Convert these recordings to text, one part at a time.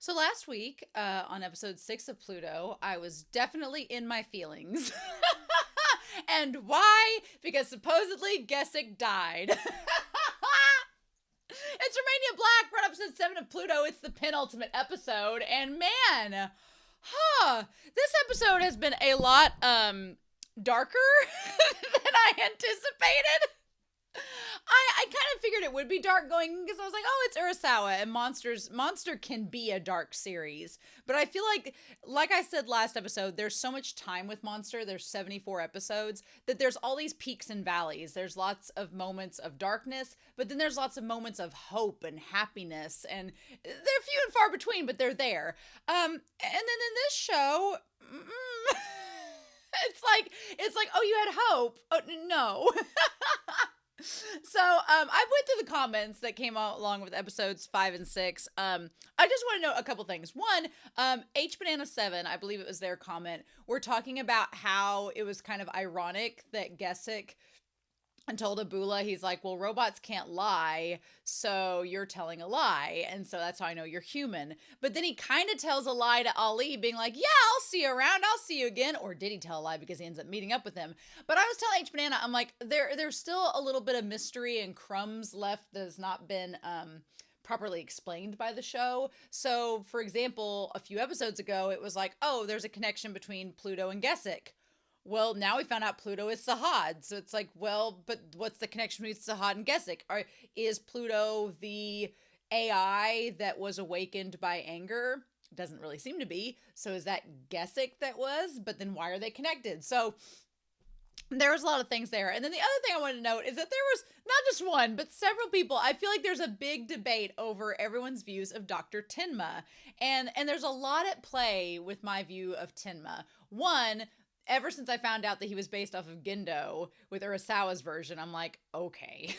So last week, on episode 6 of Pluto, I was definitely in my feelings. And why? Because supposedly Gesict died. It's Romania Black. We're on episode 7 of Pluto. It's the penultimate episode. And man, this episode has been a lot darker than I anticipated. I kind of figured it would be dark going because I was like, oh, it's Urasawa and Monster can be a dark series. But I feel like I said last episode, there's so much time with Monster. There's 74 episodes that there's all these peaks and valleys. There's lots of moments of darkness, but then there's lots of moments of hope and happiness, and they're few and far between, but they're there. And then in this show, it's like, oh, you had hope. Oh no. So I went through the comments that came out along with episodes 5 and 6. I just want to note a couple things. One, H-Banana7, I believe it was their comment, we're talking about how it was kind of ironic that Gesict and told Abula, he's like, well, robots can't lie, so you're telling a lie, and so that's how I know you're human. But then he kind of tells a lie to Ali, being like, yeah, I'll see you around, I'll see you again. Or did he tell a lie because he ends up meeting up with him? But I was telling H-Banana, I'm like, there's still a little bit of mystery and crumbs left that has not been properly explained by the show. So, for example, a few episodes ago, it was like, oh, there's a connection between Pluto and Gesict. Well, now we found out Pluto is Sahad. So it's like, well, but what's the connection between Sahad and Gesict? Is Pluto the AI that was awakened by anger? Doesn't really seem to be. So is that Gesict that was? But then why are they connected? So there was a lot of things there. And then the other thing I wanted to note is that there was not just one, but several people. I feel like there's a big debate over everyone's views of Dr. Tenma. And there's a lot at play with my view of Tenma. One, ever since I found out that he was based off of Gendo with Urasawa's version, I'm like, okay.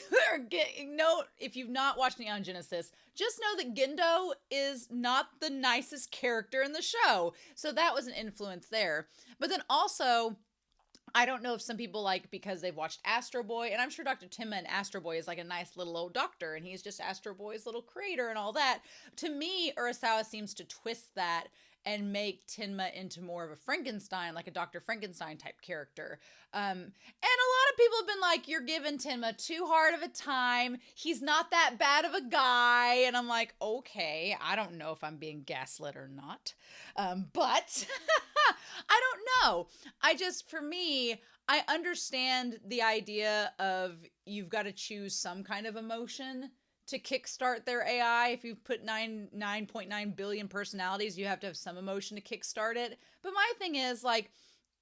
No, if you've not watched Neon Genesis, just know that Gendo is not the nicest character in the show. So that was an influence there. But then also, I don't know if some people like because they've watched Astro Boy, and I'm sure Dr. Tenma in Astro Boy is like a nice little old doctor, and he's just Astro Boy's little creator and all that. To me, Urasawa seems to twist that and make Tenma into more of a Frankenstein, like a Dr. Frankenstein type character. And a lot of people have been like, you're giving Tenma too hard of a time. He's not that bad of a guy. And I'm like, okay, I don't know if I'm being gaslit or not. But I don't know. For me, I understand the idea of you've got to choose some kind of emotion to kickstart their AI. If you put 9.9 billion personalities, you have to have some emotion to kickstart it. But my thing is, like,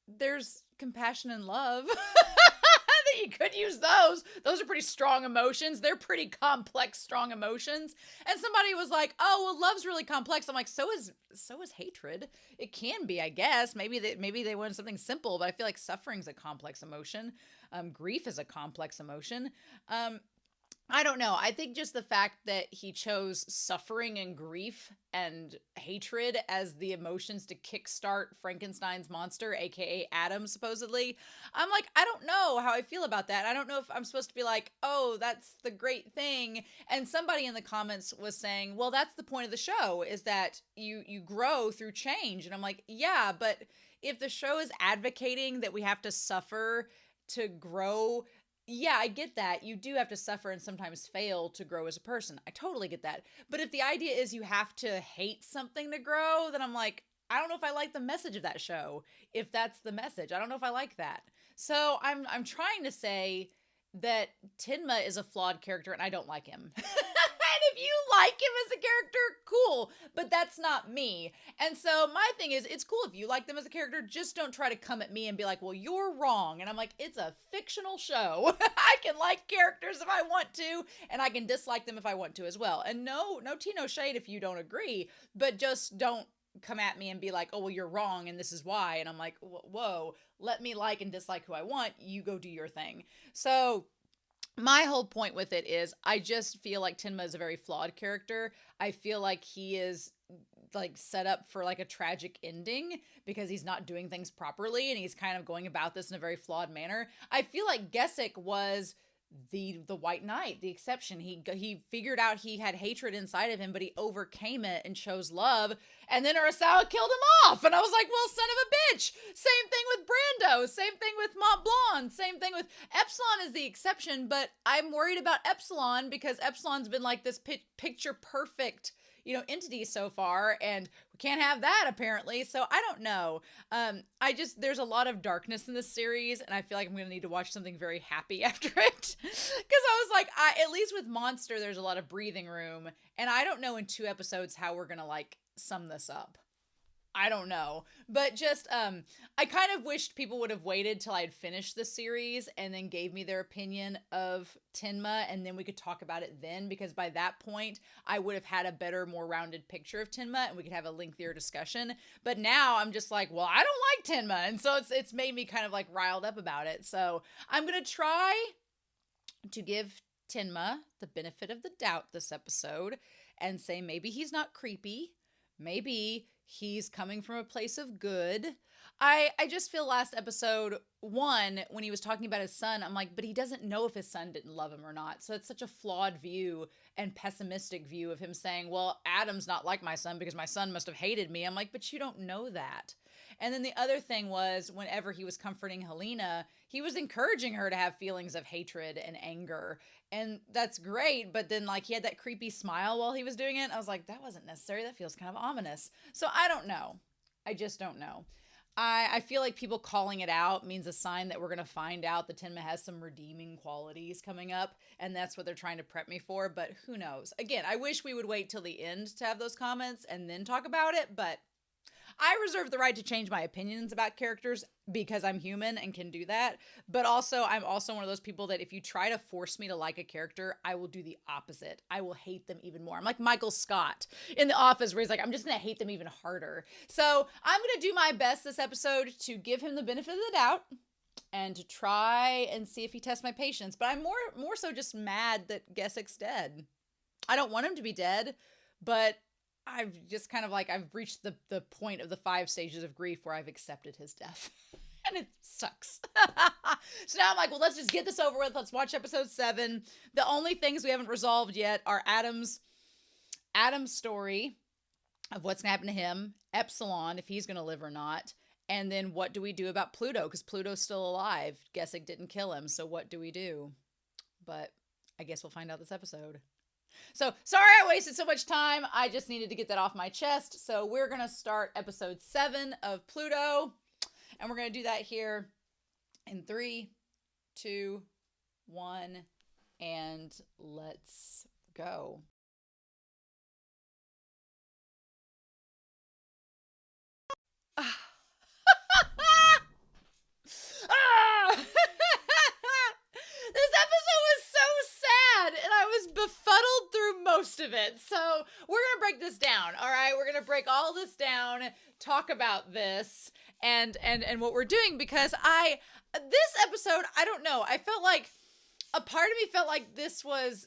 there's compassion and love. That you could use those. Those are pretty strong emotions. They're pretty complex, strong emotions. And somebody was like, oh, well, love's really complex. I'm like, so is hatred. It can be, I guess. Maybe they want something simple, but I feel like suffering's a complex emotion. Grief is a complex emotion. I don't know. I think just the fact that he chose suffering and grief and hatred as the emotions to kickstart Frankenstein's monster, aka Adam, supposedly. I'm like, I don't know how I feel about that. I don't know if I'm supposed to be like, oh, that's the great thing. And somebody in the comments was saying, well, that's the point of the show, is that you grow through change. And I'm like, yeah, but if the show is advocating that we have to suffer to grow, yeah, I get that. You do have to suffer and sometimes fail to grow as a person. I totally get that. But if the idea is you have to hate something to grow, then I'm like, I don't know if I like the message of that show. If that's the message, I don't know if I like that. So I'm trying to say that Tenma is a flawed character and I don't like him. And if you like him as a character, cool, but that's not me. And so my thing is, it's cool if you like them as a character, just don't try to come at me and be like, well, you're wrong. And I'm like, it's a fictional show. I can like characters if I want to, and I can dislike them if I want to as well. And no tea, no shade if you don't agree, but just don't come at me and be like, oh, well, you're wrong and this is why. And I'm like, whoa, let me like and dislike who I want. You go do your thing. So my whole point with it is I just feel like Tenma is a very flawed character. I feel like he is like set up for like a tragic ending because he's not doing things properly and he's kind of going about this in a very flawed manner. I feel like Gesict was the white knight, the exception. He figured out he had hatred inside of him, but he overcame it and chose love. And then Urasawa killed him off. And I was like, well, son of a bitch. Same thing with Brando. Same thing with Mont Blanc. Same thing with Epsilon is the exception. But I'm worried about Epsilon because Epsilon's been like this picture perfect, entity so far, and we can't have that apparently. So I don't know. There's a lot of darkness in this series, and I feel like I'm going to need to watch something very happy after it. Because I was like, at least with Monster, there's a lot of breathing room, and I don't know in 2 episodes how we're going to like sum this up. I don't know. But just, I kind of wished people would have waited till I'd finished the series and then gave me their opinion of Tenma, and then we could talk about it then, because by that point, I would have had a better, more rounded picture of Tenma, and we could have a lengthier discussion. But now I'm just like, well, I don't like Tenma, and so it's made me kind of like riled up about it. So I'm going to try to give Tenma the benefit of the doubt this episode and say maybe he's not creepy. Maybe he's coming from a place of good. I just feel last episode 1, when he was talking about his son, I'm like, but he doesn't know if his son didn't love him or not. So it's such a flawed view and pessimistic view of him saying, well, Adam's not like my son because my son must have hated me. I'm like, but you don't know that. And then the other thing was, whenever he was comforting Helena, he was encouraging her to have feelings of hatred and anger. And that's great. But then like he had that creepy smile while he was doing it. I was like, that wasn't necessary. That feels kind of ominous. So I don't know. I just don't know. I feel like people calling it out means a sign that we're going to find out that Tenma has some redeeming qualities coming up. And that's what they're trying to prep me for. But who knows? Again, I wish we would wait till the end to have those comments and then talk about it. But I reserve the right to change my opinions about characters because I'm human and can do that. But also, I'm also one of those people that if you try to force me to like a character, I will do the opposite. I will hate them even more. I'm like Michael Scott in The Office, where he's like, I'm just going to hate them even harder. So I'm going to do my best this episode to give him the benefit of the doubt and to try and see if he tests my patience. But I'm more so just mad that Gesict's dead. I don't want him to be dead, but I've just kind of like, I've reached the point of the 5 stages of grief where I've accepted his death. And it sucks. So now I'm like, well, let's just get this over with. Let's watch episode 7. The only things we haven't resolved yet are Adam's story of what's going to happen to him, Epsilon, if he's going to live or not, and then what do we do about Pluto? Because Pluto's still alive. Gesict didn't kill him, so what do we do? But I guess we'll find out this episode. So, sorry I wasted so much time. I just needed to get that off my chest. So, we're going to start episode 7 of Pluto. And we're going to do that here in 3, 2, 1. And let's go. This episode was so sad, and I was befuddled through most of it. So we're going to break this down, all right? We're going to break all this down, talk about this, and what we're doing, because this episode, I don't know, I felt like, a part of me felt like this was,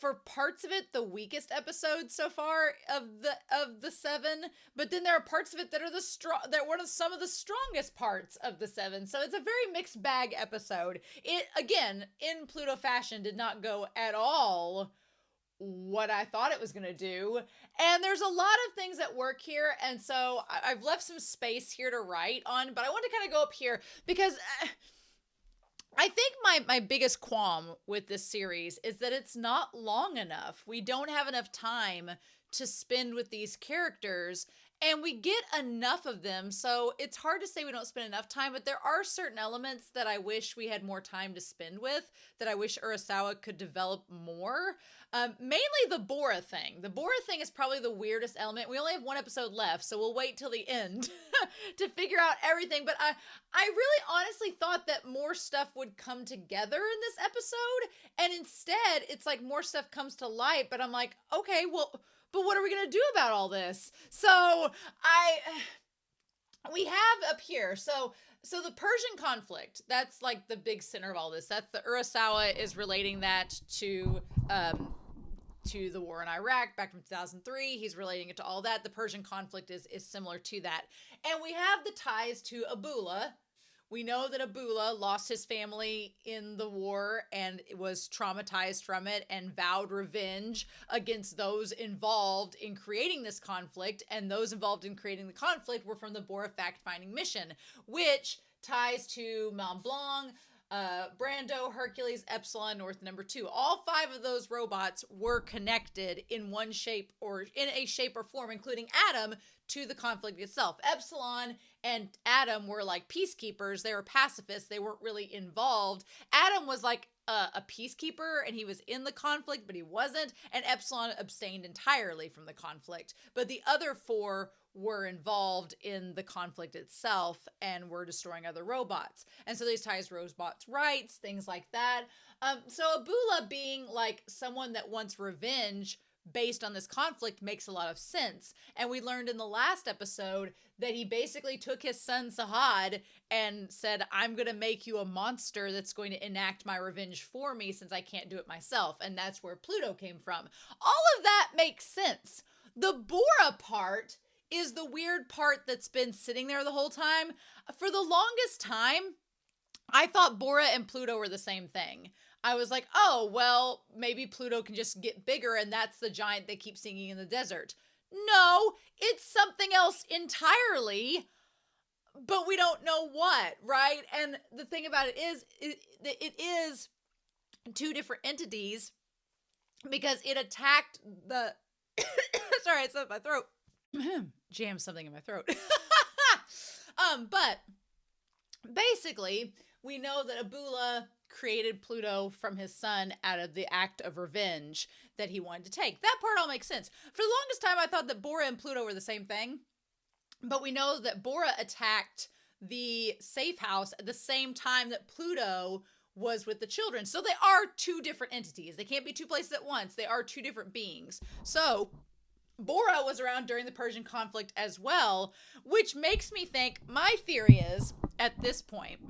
for parts of it, the weakest episode so far of the 7, but then there are parts of it that are one of some of the strongest parts of the 7. So it's a very mixed bag episode. It, again, in Pluto fashion, did not go at all what I thought it was going to do. And there's a lot of things that work here. And so I've left some space here to write on, but I want to kind of go up here because I think my biggest qualm with this series is that it's not long enough. We don't have enough time to spend with these characters, and we get enough of them, so it's hard to say we don't spend enough time, but there are certain elements that I wish we had more time to spend with, that I wish Urasawa could develop more. Mainly the Bora thing. The Bora thing is probably the weirdest element. We only have 1 episode left, so we'll wait till the end to figure out everything, but I really honestly thought that more stuff would come together in this episode, and instead, it's like more stuff comes to light, but I'm like, okay, well, but what are we going to do about all this? So we have up here, so the Persian conflict, that's like the big center of all this. That's the Urasawa is relating that to the war in Iraq back from 2003. He's relating it to all that. The Persian conflict is similar to that. And we have the ties to Abula, We know that Abula lost his family in the war and was traumatized from it and vowed revenge against those involved in creating this conflict. And those involved in creating the conflict were from the Bora fact-finding mission, which ties to Mont Blanc, Brando, Hercules, Epsilon, North Number 2. All 5 of those robots were connected in one shape or in a shape or form, including Adam, to the conflict itself. Epsilon and Adam were like peacekeepers. They were pacifists. They weren't really involved. Adam was like a peacekeeper and he was in the conflict, but he wasn't. And Epsilon abstained entirely from the conflict. But the other 4 were involved in the conflict itself and were destroying other robots. And so these ties robots' rights, things like that. So Abula being like someone that wants revenge based on this conflict makes a lot of sense. And we learned in the last episode that he basically took his son Sahad and said, I'm going to make you a monster that's going to enact my revenge for me since I can't do it myself. And that's where Pluto came from. All of that makes sense. The Bora part is the weird part that's been sitting there the whole time. For the longest time, I thought Bora and Pluto were the same thing. I was like, oh, well, maybe Pluto can just get bigger and that's the giant they keep seeing in the desert. No, it's something else entirely, but we don't know what, right? And the thing about it is 2 different entities because it attacked the... Sorry, it's up my throat. Jammed something in my throat. But basically, we know that Abula created Pluto from his son out of the act of revenge that he wanted to take. That part all makes sense. For the longest time, I thought that Bora and Pluto were the same thing. But we know that Bora attacked the safe house at the same time that Pluto was with the children. So they are 2 different entities. They can't be 2 places at once. They are 2 different beings. So Bora was around during the Persian conflict as well, which makes me think my theory at this point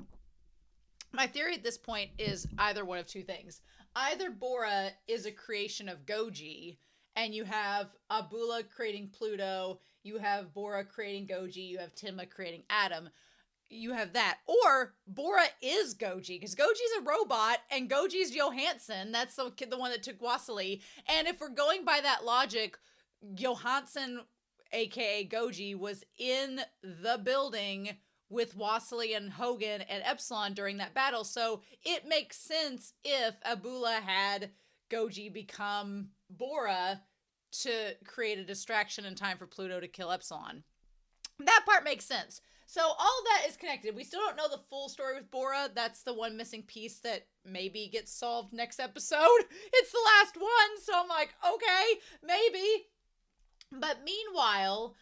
is either one of 2 things. Either Bora is a creation of Goji, and you have Abula creating Pluto, you have Bora creating Goji, you have Tenma creating Adam. You have that. Or Bora is Goji, because Goji's a robot, and Goji's Johansson. That's the one that took Wassily. And if we're going by that logic, Johansson, aka Goji, was in the building with Wassily and Hogan and Epsilon during that battle. So it makes sense if Abula had Goji become Bora to create a distraction in time for Pluto to kill Epsilon. That part makes sense. So all that is connected. We still don't know the full story with Bora. That's the one missing piece that maybe gets solved next episode. It's the last one, so I'm like, okay, maybe. But meanwhile,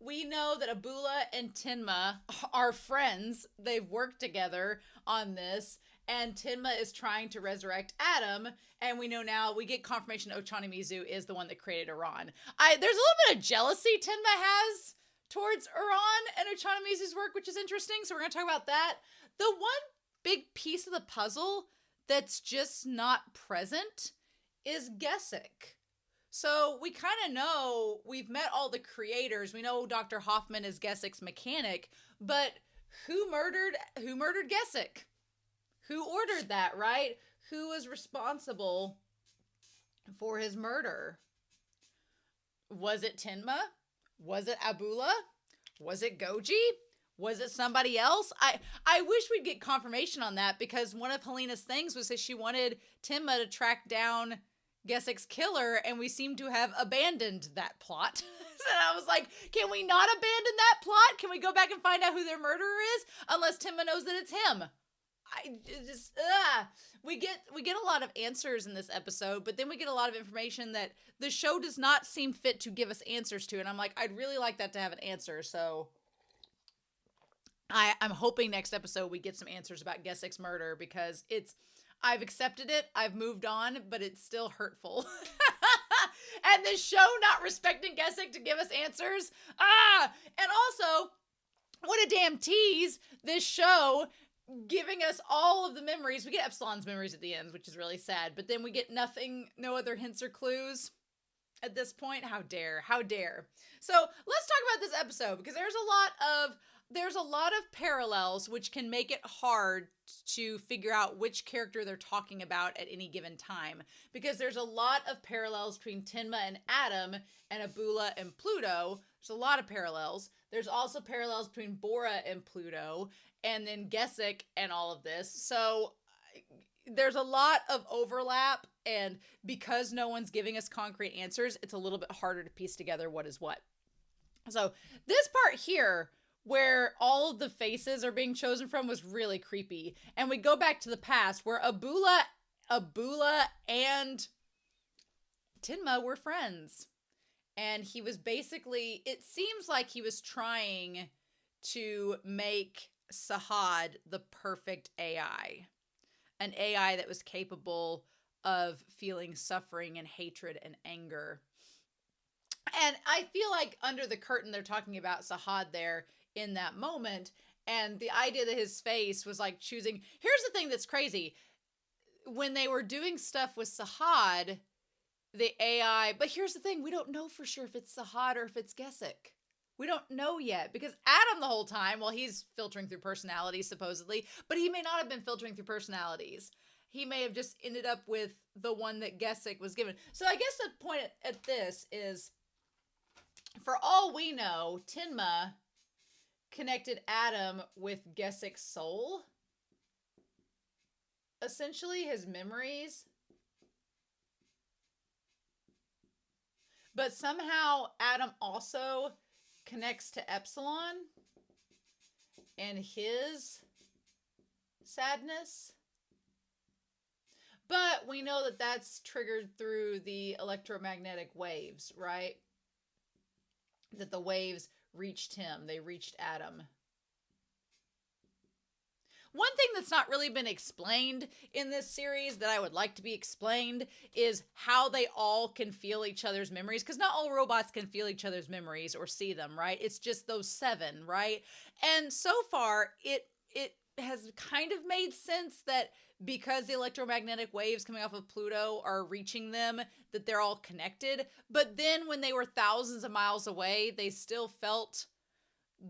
we know that Abula and Tenma are friends. They've worked together on this, and Tenma is trying to resurrect Adam, and we know now, we get confirmation Ochani Mizu is the one that created Iran. There's a little bit of jealousy Tenma has towards Iran and Ochani Mizu's work, which is interesting, so we're going to talk about that. The one big piece of the puzzle that's just not present is Gesict. So we kind of know, we've met all the creators. We know Dr. Hoffman is Gesict's mechanic, but who murdered Gesict? Who ordered that, right? Who was responsible for his murder? Was it Tenma? Was it Abula? Was it Goji? Was it somebody else? I wish we'd get confirmation on that, because one of Helena's things was that she wanted Tenma to track down Gesict's killer, and we seem to have abandoned that plot. So I was like, can we not abandon that plot? Can we go back and find out who their murderer is? Unless Tenma knows that it's him. We get a lot of answers in this episode, but then we get a lot of information that the show does not seem fit to give us answers to, and I'm like, I'd really like that to have an answer, so I'm hoping next episode we get some answers about Gesict's murder, because I've accepted it, I've moved on, but it's still hurtful. And this show not respecting Gesict to give us answers. And also, what a damn tease, this show giving us all of the memories. We get Epsilon's memories at the end, which is really sad, but then we get nothing, no other hints or clues. at this point. How dare, how dare. So let's talk about this episode, because there's a lot of parallels, which can make it hard to figure out which character they're talking about at any given time, because there's a lot of parallels between Tenma and Adam and Abula and Pluto. There's a lot of parallels. There's also parallels between Bora and Pluto, and then Gesict and all of this. So there's a lot of overlap, and because no one's giving us concrete answers, it's a little bit harder to piece together what is what. So this part here, where all of the faces are being chosen from, was really creepy. And we go back to the past, where Abula and Tenma were friends. And he was basically, it seems like he was trying to make Sahad the perfect AI. An AI that was capable of feeling suffering and hatred and anger. And I feel like under the curtain, they're talking about Sahad there in that moment. And the idea that his face was like choosing. Here's the thing that's crazy. When they were doing stuff with Sahad, the AI, but here's the thing, we don't know for sure if it's Sahad or if it's Gesict. We don't know yet, because Adam the whole time, well, he's filtering through personalities supposedly, but he may not have been filtering through personalities. He may have just ended up with the one that Gesict was given. So I guess the point at this is, for all we know, Tenma connected Adam with Gesict's soul. Essentially, his memories. But somehow Adam also connects to Epsilon and his sadness. But we know that that's triggered through the electromagnetic waves, right? That the waves reached him. They reached Adam. One thing that's not really been explained in this series that I would like to be explained is how they all can feel each other's memories. Because not all robots can feel each other's memories or see them, right? It's just those 7, right? And so far, it has kind of made sense that because the electromagnetic waves coming off of Pluto are reaching them, that they're all connected. But then when they were thousands of miles away, they still felt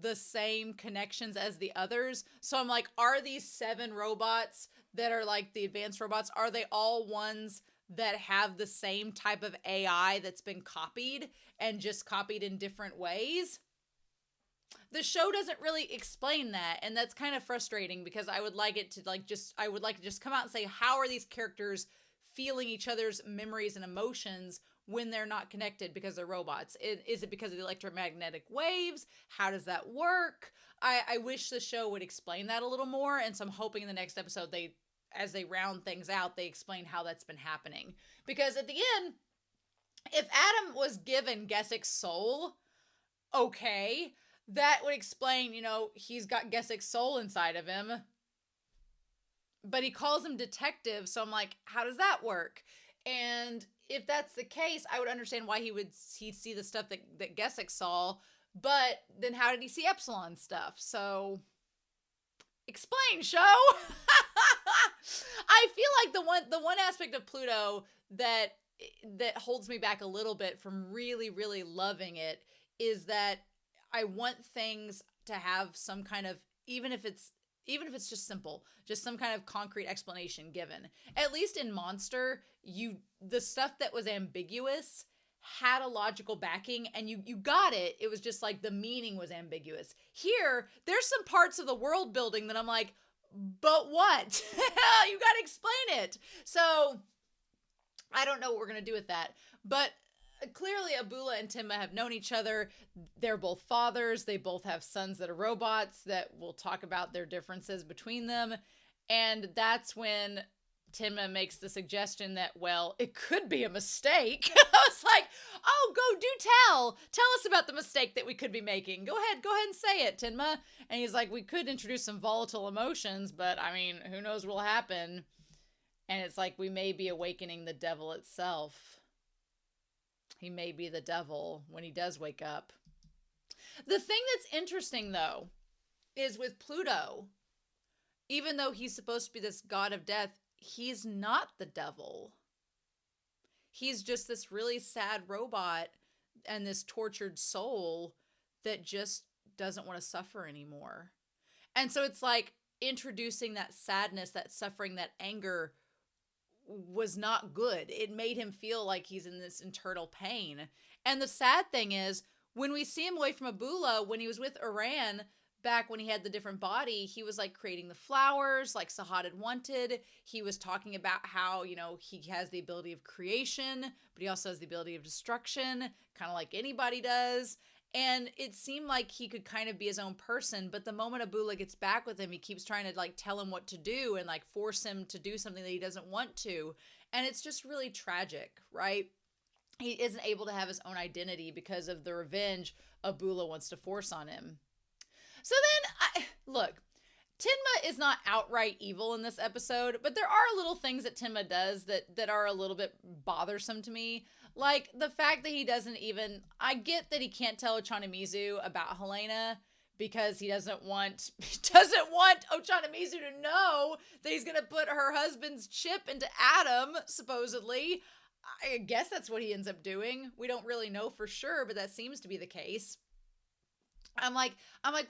the same connections as the others. So I'm like, are these 7 robots that are like the advanced robots, are they all ones that have the same type of AI that's been copied and just copied in different ways? The show doesn't really explain that, and that's kind of frustrating, because I would like it to just come out and say, how are these characters feeling each other's memories and emotions when they're not connected because they're robots? Is it because of the electromagnetic waves? How does that work? I wish the show would explain that a little more, and so I'm hoping in the next episode, as they round things out, they explain how that's been happening. Because at the end, if Adam was given Gesict's soul, okay, that would explain, he's got Gesict's soul inside of him, but he calls him detective, so I'm like, how does that work? And if that's the case, I would understand why he'd see the stuff that Gesict saw, but then how did he see Epsilon stuff? So, explain, show! I feel like the one aspect of Pluto that holds me back a little bit from really, really loving it is that I want things to have some kind of, even if it's just simple, just some kind of concrete explanation given. At least in Monster, the stuff that was ambiguous had a logical backing, and you got it. It was just like the meaning was ambiguous. Here, there's some parts of the world building that I'm like, but what? You gotta explain it. So I don't know what we're gonna do with that. But clearly Abula and Tenma have known each other. They're both fathers. They both have sons that are robots that will talk about their differences between them. And that's when Tenma makes the suggestion that, well, it could be a mistake. I was like, oh, go do tell. Tell us about the mistake that we could be making. Go ahead and say it, Tenma. And he's like, we could introduce some volatile emotions, but I mean, who knows what'll happen. And it's like, we may be awakening the devil itself. He may be the devil when he does wake up. The thing that's interesting, though, is with Pluto, even though he's supposed to be this god of death, he's not the devil. he's just this really sad robot and this tortured soul that just doesn't want to suffer anymore. And so it's like introducing that sadness, that suffering, that anger was not good. It made him feel like he's in this internal pain. And the sad thing is, when we see him away from Abula, when he was with Iran, back when he had the different body, he was like creating the flowers like Sahad had wanted. He was talking about how, you know, he has the ability of creation, but he also has the ability of destruction, kind of like anybody does. And it seemed like he could kind of be his own person, but the moment Abula gets back with him, he keeps trying to like tell him what to do and like force him to do something that he doesn't want to. And it's just really tragic, right? He isn't able to have his own identity because of the revenge Abula wants to force on him. So then, look, Tenma is not outright evil in this episode, but there are little things that Tenma does that are a little bit bothersome to me. Like the fact that he doesn't even, I get that he can't tell Ochanomizu about Helena because he doesn't want Ochanomizu to know that he's going to put her husband's chip into Adam, supposedly. I guess that's what he ends up doing. We don't really know for sure, but that seems to be the case. I'm like,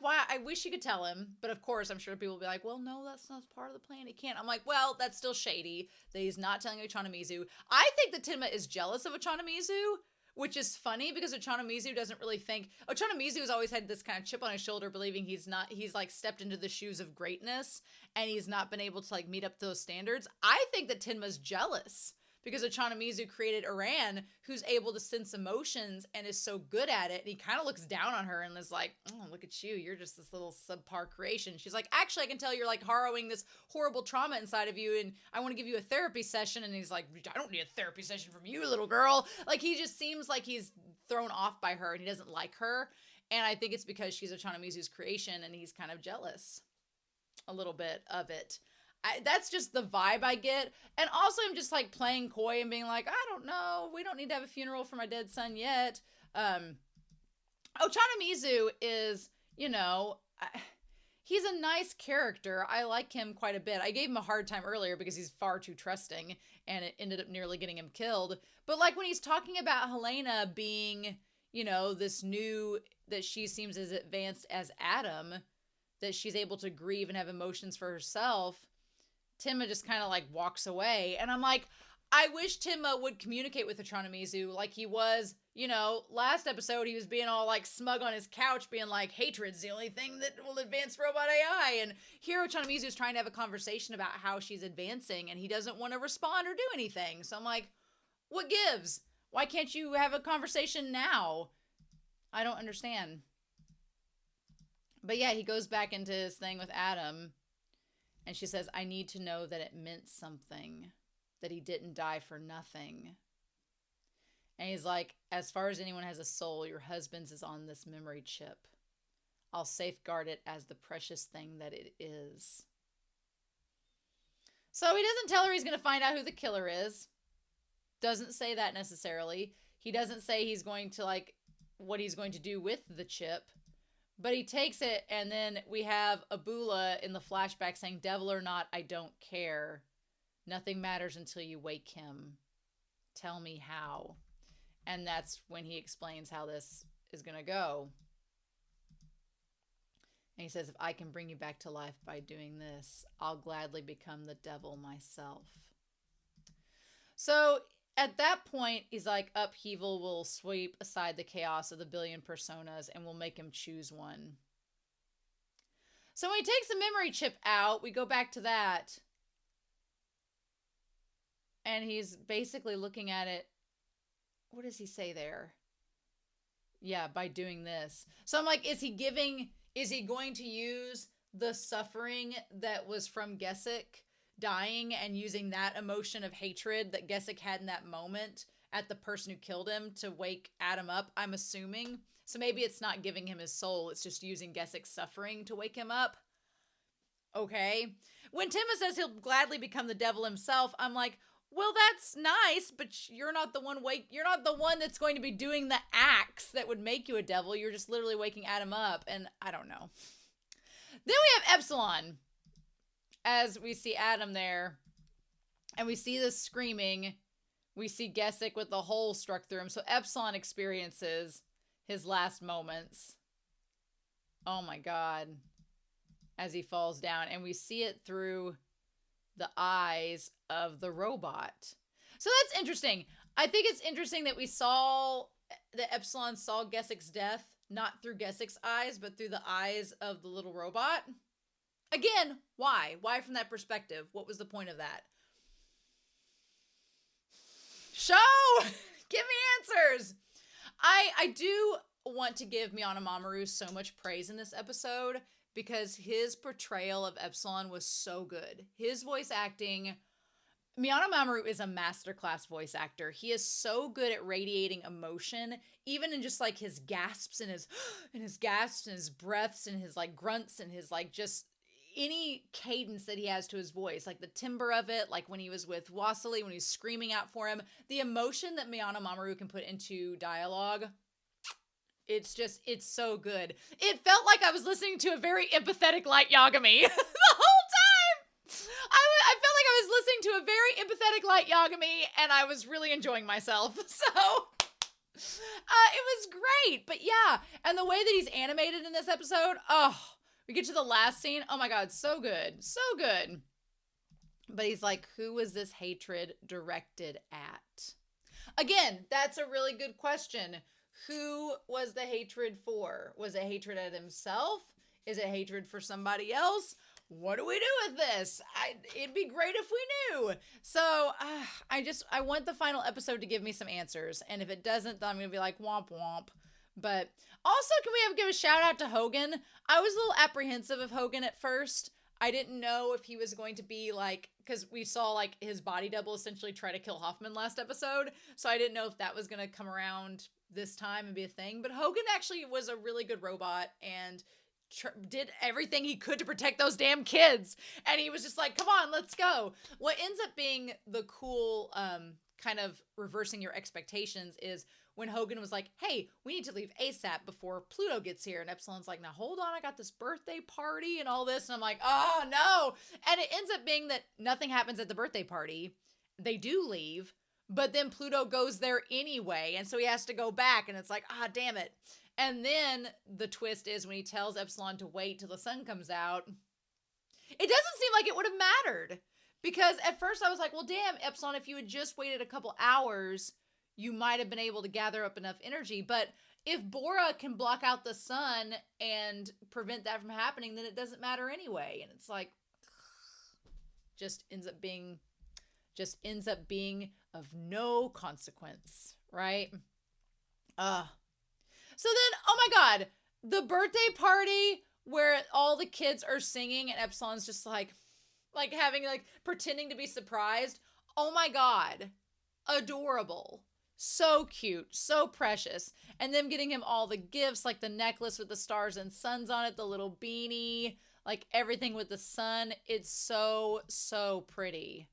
why? I wish you could tell him, but of course, I'm sure people will be like, well, no, that's not part of the plan. He can't. I'm like, well, that's still shady that he's not telling Ochanomizu. I think that Tenma is jealous of Ochanomizu, which is funny because Ochanomizu doesn't really think. Ochanomizu has always had this kind of chip on his shoulder, believing he's like stepped into the shoes of greatness and he's not been able to like meet up to those standards. I think that Tenma's jealous because Ochanomizu created Iran, who's able to sense emotions and is so good at it. And he kind of looks down on her and is like, oh, look at you. You're just this little subpar creation. She's like, actually, I can tell you're like harrowing this horrible trauma inside of you. And I want to give you a therapy session. And he's like, I don't need a therapy session from you, little girl. Like, he just seems like he's thrown off by her and he doesn't like her. And I think it's because she's Ochanomizu's creation and he's kind of jealous a little bit of it. That's just the vibe I get. And also I'm just like playing coy and being like, I don't know. We don't need to have a funeral for my dead son yet. Ochanomizu is, you know, he's a nice character. I like him quite a bit. I gave him a hard time earlier because he's far too trusting and it ended up nearly getting him killed. But like when he's talking about Helena being, you know, this new, that she seems as advanced as Adam, that she's able to grieve and have emotions for herself, Tenma just kind of like walks away. And I'm like, I wish Tenma would communicate with Ochanomizu like he was, you know, last episode he was being all like smug on his couch being like, hatred's the only thing that will advance robot AI. And here Ochanomizu is trying to have a conversation about how she's advancing and he doesn't want to respond or do anything. So I'm like, what gives? Why can't you have a conversation now? I don't understand. But yeah, he goes back into his thing with Adam. And she says, I need to know that it meant something, that he didn't die for nothing. And he's like, as far as anyone has a soul, your husband's is on this memory chip. I'll safeguard it as the precious thing that it is. So he doesn't tell her he's going to find out who the killer is. Doesn't say that necessarily. He doesn't say he's going to like, what he's going to do with the chip. But he takes it, and then we have Abula in the flashback saying, devil or not, I don't care. Nothing matters until you wake him. Tell me how. And that's when he explains how this is going to go. And he says, if I can bring you back to life by doing this, I'll gladly become the devil myself. So at that point, he's like, upheaval will sweep aside the chaos of the billion personas and will make him choose one. So when he takes the memory chip out, we go back to that. And he's basically looking at it. What does he say there? Yeah, by doing this. So I'm like, is he going to use the suffering that was from Gesict dying and using that emotion of hatred that Gesict had in that moment at the person who killed him to wake Adam up, I'm assuming. So maybe it's not giving him his soul, it's just using Gesict's suffering to wake him up. Okay. When Tenma says he'll gladly become the devil himself, I'm like, well, that's nice, but you're not the one that's going to be doing the acts that would make you a devil. You're just literally waking Adam up, and I don't know. Then we have Epsilon. As we see Adam there, and we see this screaming, we see Gesict with the hole struck through him. So Epsilon experiences his last moments. Oh my God. As he falls down. And we see it through the eyes of the robot. So that's interesting. I think it's interesting that Epsilon saw Gesict's death, not through Gesict's eyes, but through the eyes of the little robot. Again, why? Why from that perspective? What was the point of that? Show! Give me answers! I do want to give Miyano Mamoru so much praise in this episode because his portrayal of Epsilon was so good. His voice acting... Miyano Mamoru is a masterclass voice actor. He is so good at radiating emotion, even in just like his gasps and his gasps and his breaths and his like grunts and his like just any cadence that he has to his voice, like the timbre of it, like when he was with Wasili, when he's screaming out for him, the emotion that Miyano Mamoru can put into dialogue. It's so good. It felt like I was listening to a very empathetic Light Yagami the whole time. I felt like I was listening to a very empathetic Light Yagami, and I was really enjoying myself. So, it was great. But yeah, and the way that he's animated in this episode, we get to the last scene. Oh my God, so good. So good. But he's like, who was this hatred directed at? Again, that's a really good question. Who was the hatred for? Was it hatred at himself? Is it hatred for somebody else? What do we do with this? It'd be great if we knew. So I want the final episode to give me some answers. And if it doesn't, then I'm going to be like, womp womp. But also, can we give a shout out to Hogan? I was a little apprehensive of Hogan at first. I didn't know if he was going to be like, because we saw like his body double essentially try to kill Hoffman last episode. So I didn't know if that was going to come around this time and be a thing. But Hogan actually was a really good robot and did everything he could to protect those damn kids. And he was just like, come on, let's go. What ends up being the cool kind of reversing your expectations is when Hogan was like, hey, we need to leave ASAP before Pluto gets here. And Epsilon's like, now hold on, I got this birthday party and all this. And I'm like, oh no. And it ends up being that nothing happens at the birthday party. They do leave, but then Pluto goes there anyway. And so he has to go back and it's like, damn it. And then the twist is when he tells Epsilon to wait till the sun comes out, it doesn't seem like it would have mattered. Because at first I was like, well, damn, Epsilon, if you had just waited a couple hours, you might have been able to gather up enough energy. But if Bora can block out the sun and prevent that from happening, then it doesn't matter anyway. And it's like, just ends up being of no consequence, right? So then, oh my God, the birthday party where all the kids are singing and Epsilon's just like having pretending to be surprised. Oh my God, adorable. So cute, so precious. And them getting him all the gifts, like the necklace with the stars and suns on it, the little beanie, like everything with the sun. It's so, so pretty.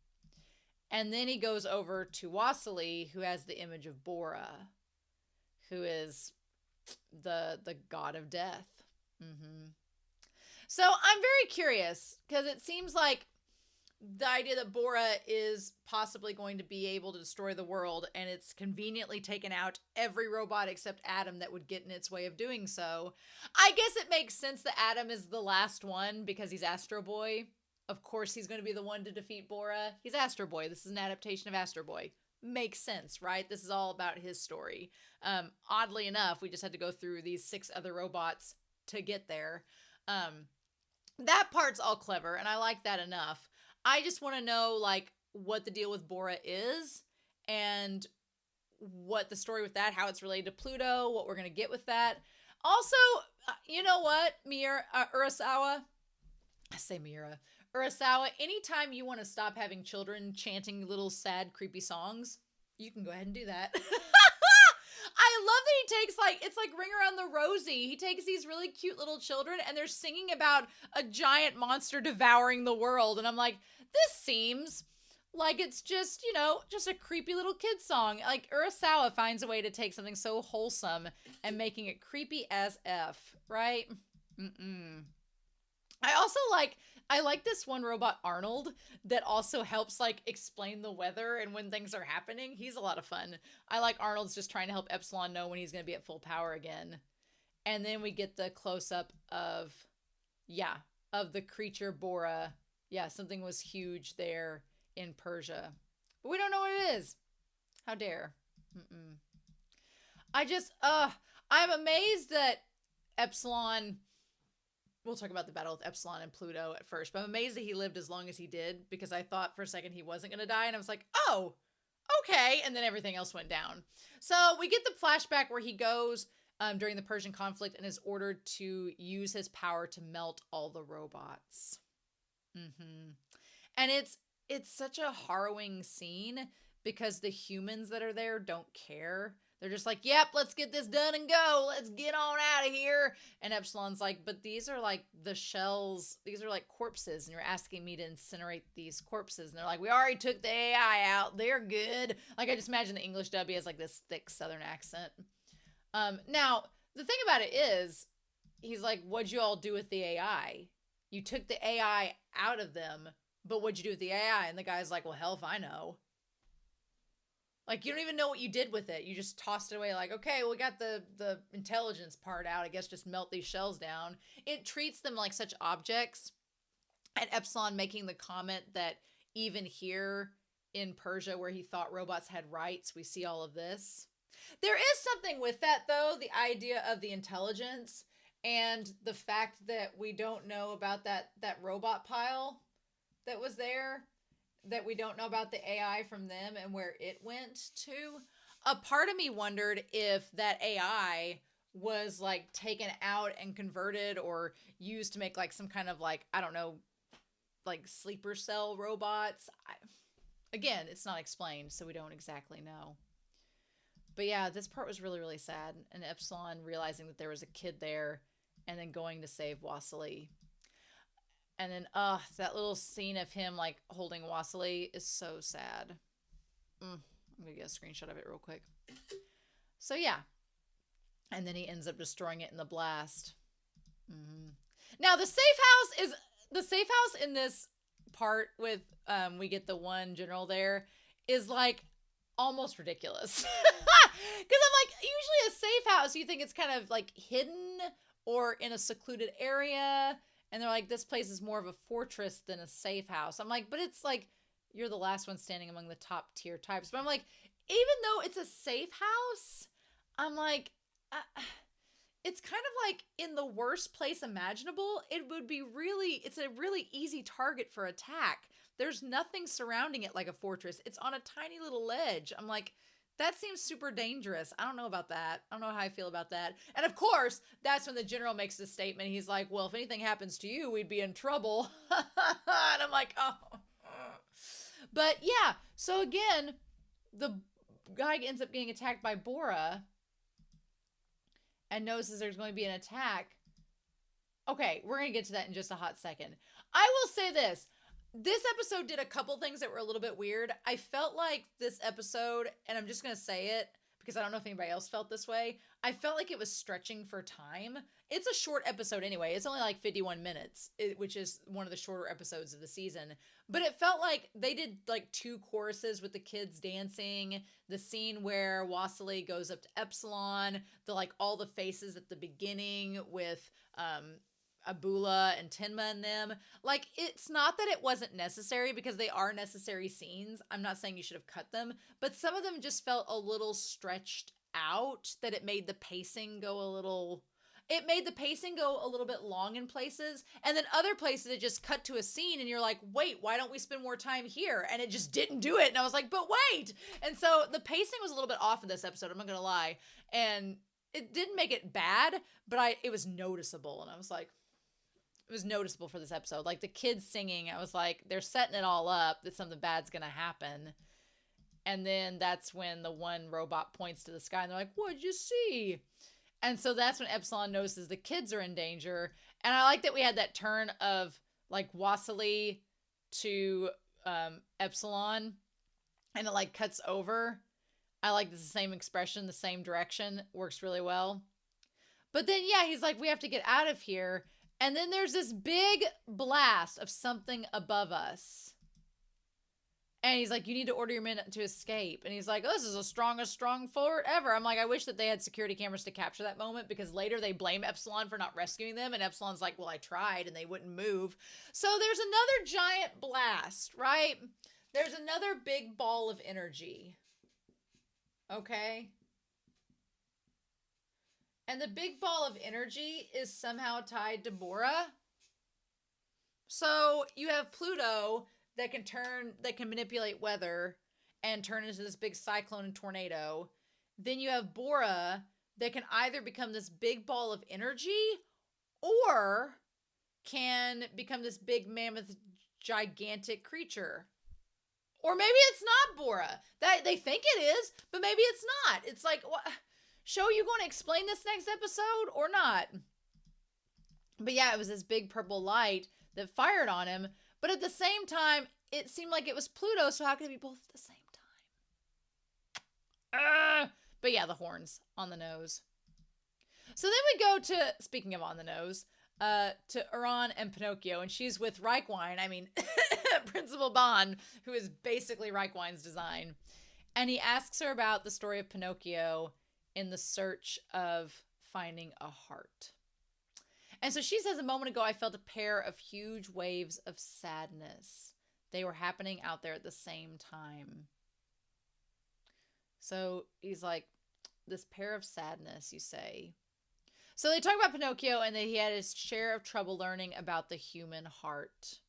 And then he goes over to Wasili, who has the image of Bora, who is the god of death. So I'm very curious because it seems like the idea that Bora is possibly going to be able to destroy the world, and it's conveniently taken out every robot except Adam that would get in its way of doing so. I guess it makes sense that Adam is the last one because he's Astro Boy. Of course he's going to be the one to defeat Bora. He's Astro Boy. This is an adaptation of Astro Boy. Makes sense, right? This is all about his story. Oddly enough, we just had to go through these 6 other robots to get there. That part's all clever, and I like that enough. I just want to know, what the deal with Bora is, and what the story with that, how it's related to Pluto, what we're going to get with that. Also, you know what, Urasawa? I say Miura. Urasawa, anytime you want to stop having children chanting little sad, creepy songs, you can go ahead and do that. I love that he takes, it's like Ring Around the Rosie. He takes these really cute little children, and they're singing about a giant monster devouring the world. And I'm like, this seems like it's just, just a creepy little kid song. Like, Urasawa finds a way to take something so wholesome and making it creepy as F, right? I like this one robot Arnold that also helps like explain the weather and when things are happening. He's a lot of fun. I like Arnold's just trying to help Epsilon know when he's going to be at full power again. And then we get the close up of, yeah, of the creature Bora. Yeah, something was huge there in Persia. But we don't know what it is. How dare. Mm-mm. I just, I'm amazed that Epsilon, we'll talk about the battle with Epsilon and Pluto at first, but I'm amazed that he lived as long as he did because I thought for a second he wasn't going to die. And I was like, oh, okay. And then everything else went down. So we get the flashback where he goes during the Persian conflict and is ordered to use his power to melt all the robots. Mm-hmm. And it's such a harrowing scene because the humans that are there don't care. They're just like, yep, let's get this done and go. Let's get on out of here. And Epsilon's like, but these are like the shells. These are like corpses. And you're asking me to incinerate these corpses. And they're like, we already took the AI out. They're good. Like, I just imagine the English W has like this thick Southern accent. Now, the thing about it is, he's like, what'd you all do with the AI? You took the AI out of them, but what'd you do with the AI? And the guy's like, well, hell if I know. Like, you don't even know what you did with it. You just tossed it away like, okay, we got the intelligence part out. I guess just melt these shells down. It treats them like such objects. And Epsilon making the comment that even here in Persia, where he thought robots had rights, we see all of this. There is something with that, though, the idea of the intelligence and the fact that we don't know about that robot pile that was there, that we don't know about the AI from them and where it went to. A part of me wondered if that AI was like taken out and converted or used to make like some kind of like, I don't know, like sleeper cell robots. Again, it's not explained, so we don't exactly know. But yeah, this part was really, really sad. And Epsilon realizing that there was a kid there and then going to save Wassily. And then, that little scene of him, like, holding Wassily is so sad. I'm going to get a screenshot of it real quick. So, yeah. And then he ends up destroying it in the blast. Mm-hmm. Now, the safe house in this part with, we get the one general there, is, like, almost ridiculous. Because I'm like, usually a safe house, you think it's kind of, like, hidden or in a secluded area. And they're like, this place is more of a fortress than a safe house. I'm like, but it's like, you're the last one standing among the top tier types. But I'm like, even though it's a safe house, I'm like, it's kind of like in the worst place imaginable. It's a really easy target for attack. There's nothing surrounding it like a fortress. It's on a tiny little ledge. I'm like, that seems super dangerous. I don't know about that. I don't know how I feel about that. And of course, that's when the general makes this statement. He's like, well, if anything happens to you, we'd be in trouble. And I'm like, oh. But yeah, so again, the guy ends up getting attacked by Bora and notices there's going to be an attack. Okay, we're going to get to that in just a hot second. I will say this. This episode did a couple things that were a little bit weird. I felt like this episode, and I'm just going to say it because I don't know if anybody else felt this way. I felt like it was stretching for time. It's a short episode anyway. It's only like 51 minutes, which is one of the shorter episodes of the season. But it felt like they did like 2 choruses with the kids dancing, the scene where Wassily goes up to Epsilon, all the faces at the beginning with Abula and Tenma and them. Like, it's not that it wasn't necessary because they are necessary scenes. I'm not saying you should have cut them, but some of them just felt a little stretched out, that it made the pacing go a little bit long in places. And then other places it just cut to a scene and you're like, wait, why don't we spend more time here? And it just didn't do it. And I was like, but wait. And so the pacing was a little bit off in this episode. I'm not going to lie. And it didn't make it bad, but it was noticeable. And I was like, it was noticeable for this episode. Like the kids singing, I was like, they're setting it all up that something bad's going to happen. And then that's when the one robot points to the sky and they're like, what'd you see? And so that's when Epsilon notices the kids are in danger. And I like that we had that turn of like Wassily to Epsilon and it like cuts over. I like the same expression, the same direction. Works really well. But then, yeah, he's like, we have to get out of here. And then there's this big blast of something above us. And he's like, you need to order your men to escape. And he's like, oh, this is the strongest strong fort ever. I'm like, I wish that they had security cameras to capture that moment, because later they blame Epsilon for not rescuing them. And Epsilon's like, well, I tried and they wouldn't move. So there's another giant blast, right? There's another big ball of energy. Okay? And the big ball of energy is somehow tied to Bora. So you have Pluto that can manipulate weather and turn into this big cyclone and tornado. Then you have Bora that can either become this big ball of energy or can become this big mammoth gigantic creature. Or maybe it's not Bora. They think it is, but maybe it's not. It's like, what? Show you going to explain this next episode or not? But yeah, it was this big purple light that fired on him. But at the same time, it seemed like it was Pluto, so how could it be both at the same time? But yeah, the horns on the nose. So then we go to, speaking of on the nose, to Iran and Pinocchio, and she's with Reichwein, Principal Bond, who is basically Reichwein's design. And he asks her about the story of Pinocchio in the search of finding a heart. And so she says, a moment ago, I felt a pair of huge waves of sadness. They were happening out there at the same time. So he's like, this pair of sadness, you say. So they talk about Pinocchio and that he had his share of trouble learning about the human heart.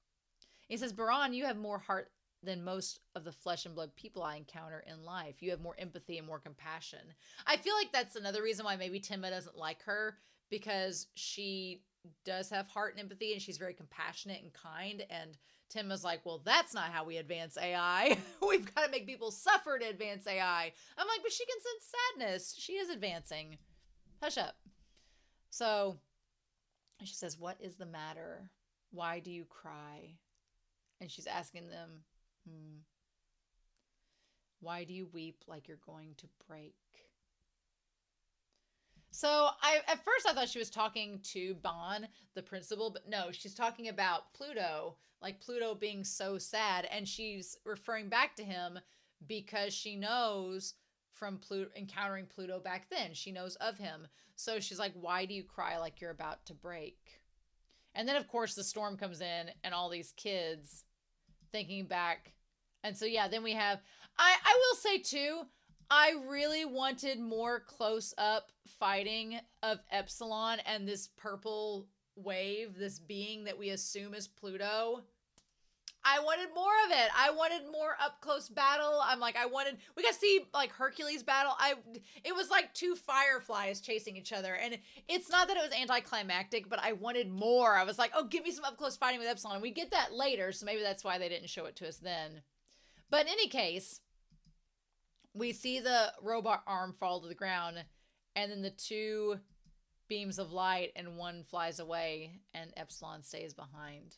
He says, Baran, you have more heart than most of the flesh and blood people I encounter in life. You have more empathy and more compassion. I feel like that's another reason why maybe Tenma doesn't like her, because she does have heart and empathy and she's very compassionate and kind. And Tenma's like, well, that's not how we advance AI. We've got to make people suffer to advance AI. I'm like, but she can sense sadness. She is advancing. Hush up. So she says, what is the matter? Why do you cry? And she's asking them, why do you weep like you're going to break? So at first I thought she was talking to Bon, the principal, but no, she's talking about Pluto, like Pluto being so sad, and she's referring back to him because she knows from encountering Pluto back then. She knows of him. So she's like, why do you cry like you're about to break? And then, of course, the storm comes in and all these kids thinking back. And so, yeah, then we have, I will say, too, I really wanted more close-up fighting of Epsilon and this purple wave, this being that we assume is Pluto. I wanted more of it. I wanted more up-close battle. I'm like, we got to see, like, Hercules battle. It was like two fireflies chasing each other. And it's not that it was anticlimactic, but I wanted more. I was like, oh, give me some up-close fighting with Epsilon. We get that later, so maybe that's why they didn't show it to us then. But in any case, we see the robot arm fall to the ground, and then the two beams of light, and one flies away, and Epsilon stays behind.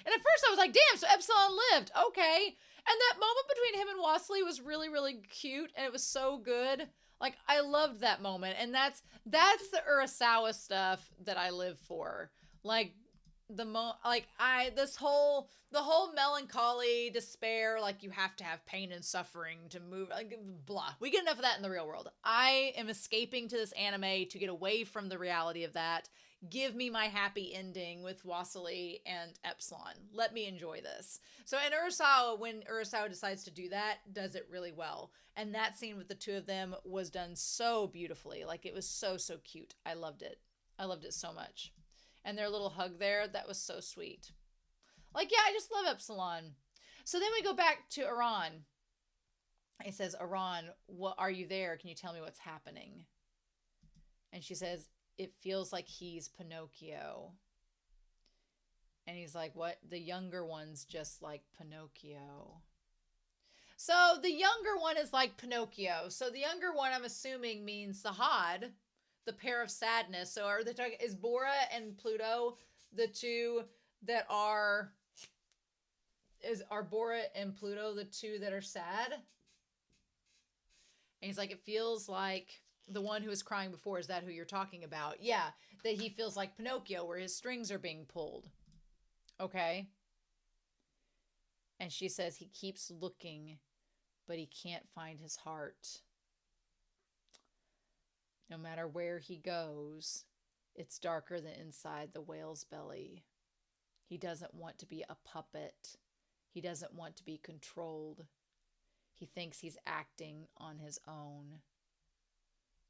And at first I was like, damn, so Epsilon lived. Okay. And that moment between him and Wasley was really, really cute. And it was so good. Like, I loved that moment. And that's the Urasawa stuff that I live for. Like, the whole melancholy, despair, like you have to have pain and suffering to move, like, blah. We get enough of that in the real world. I am escaping to this anime to get away from the reality of that. Give me my happy ending with Wassily and Epsilon. Let me enjoy this. So in Urasawa, when Urasawa decides to do that, does it really well. And that scene with the two of them was done so beautifully. Like, it was so, so cute. I loved it. I loved it so much. And their little hug there, that was so sweet. Like, yeah, I just love Epsilon. So then we go back to Iran. It says, Iran, what are you there? Can you tell me what's happening? And she says, it feels like he's Pinocchio. And he's like, what? The younger one's just like Pinocchio. So the younger one is like Pinocchio. So the younger one, I'm assuming, means Sahad, the pair of sadness. So are they talking, is Bora and Pluto the two that are Bora and Pluto the two that are sad? And he's like, it feels like The one who was crying before, is that who you're talking about? Yeah, that he feels like Pinocchio, where his strings are being pulled. Okay. And she says he keeps looking, but he can't find his heart. No matter where he goes, it's darker than inside the whale's belly. He doesn't want to be a puppet. He doesn't want to be controlled. He thinks he's acting on his own.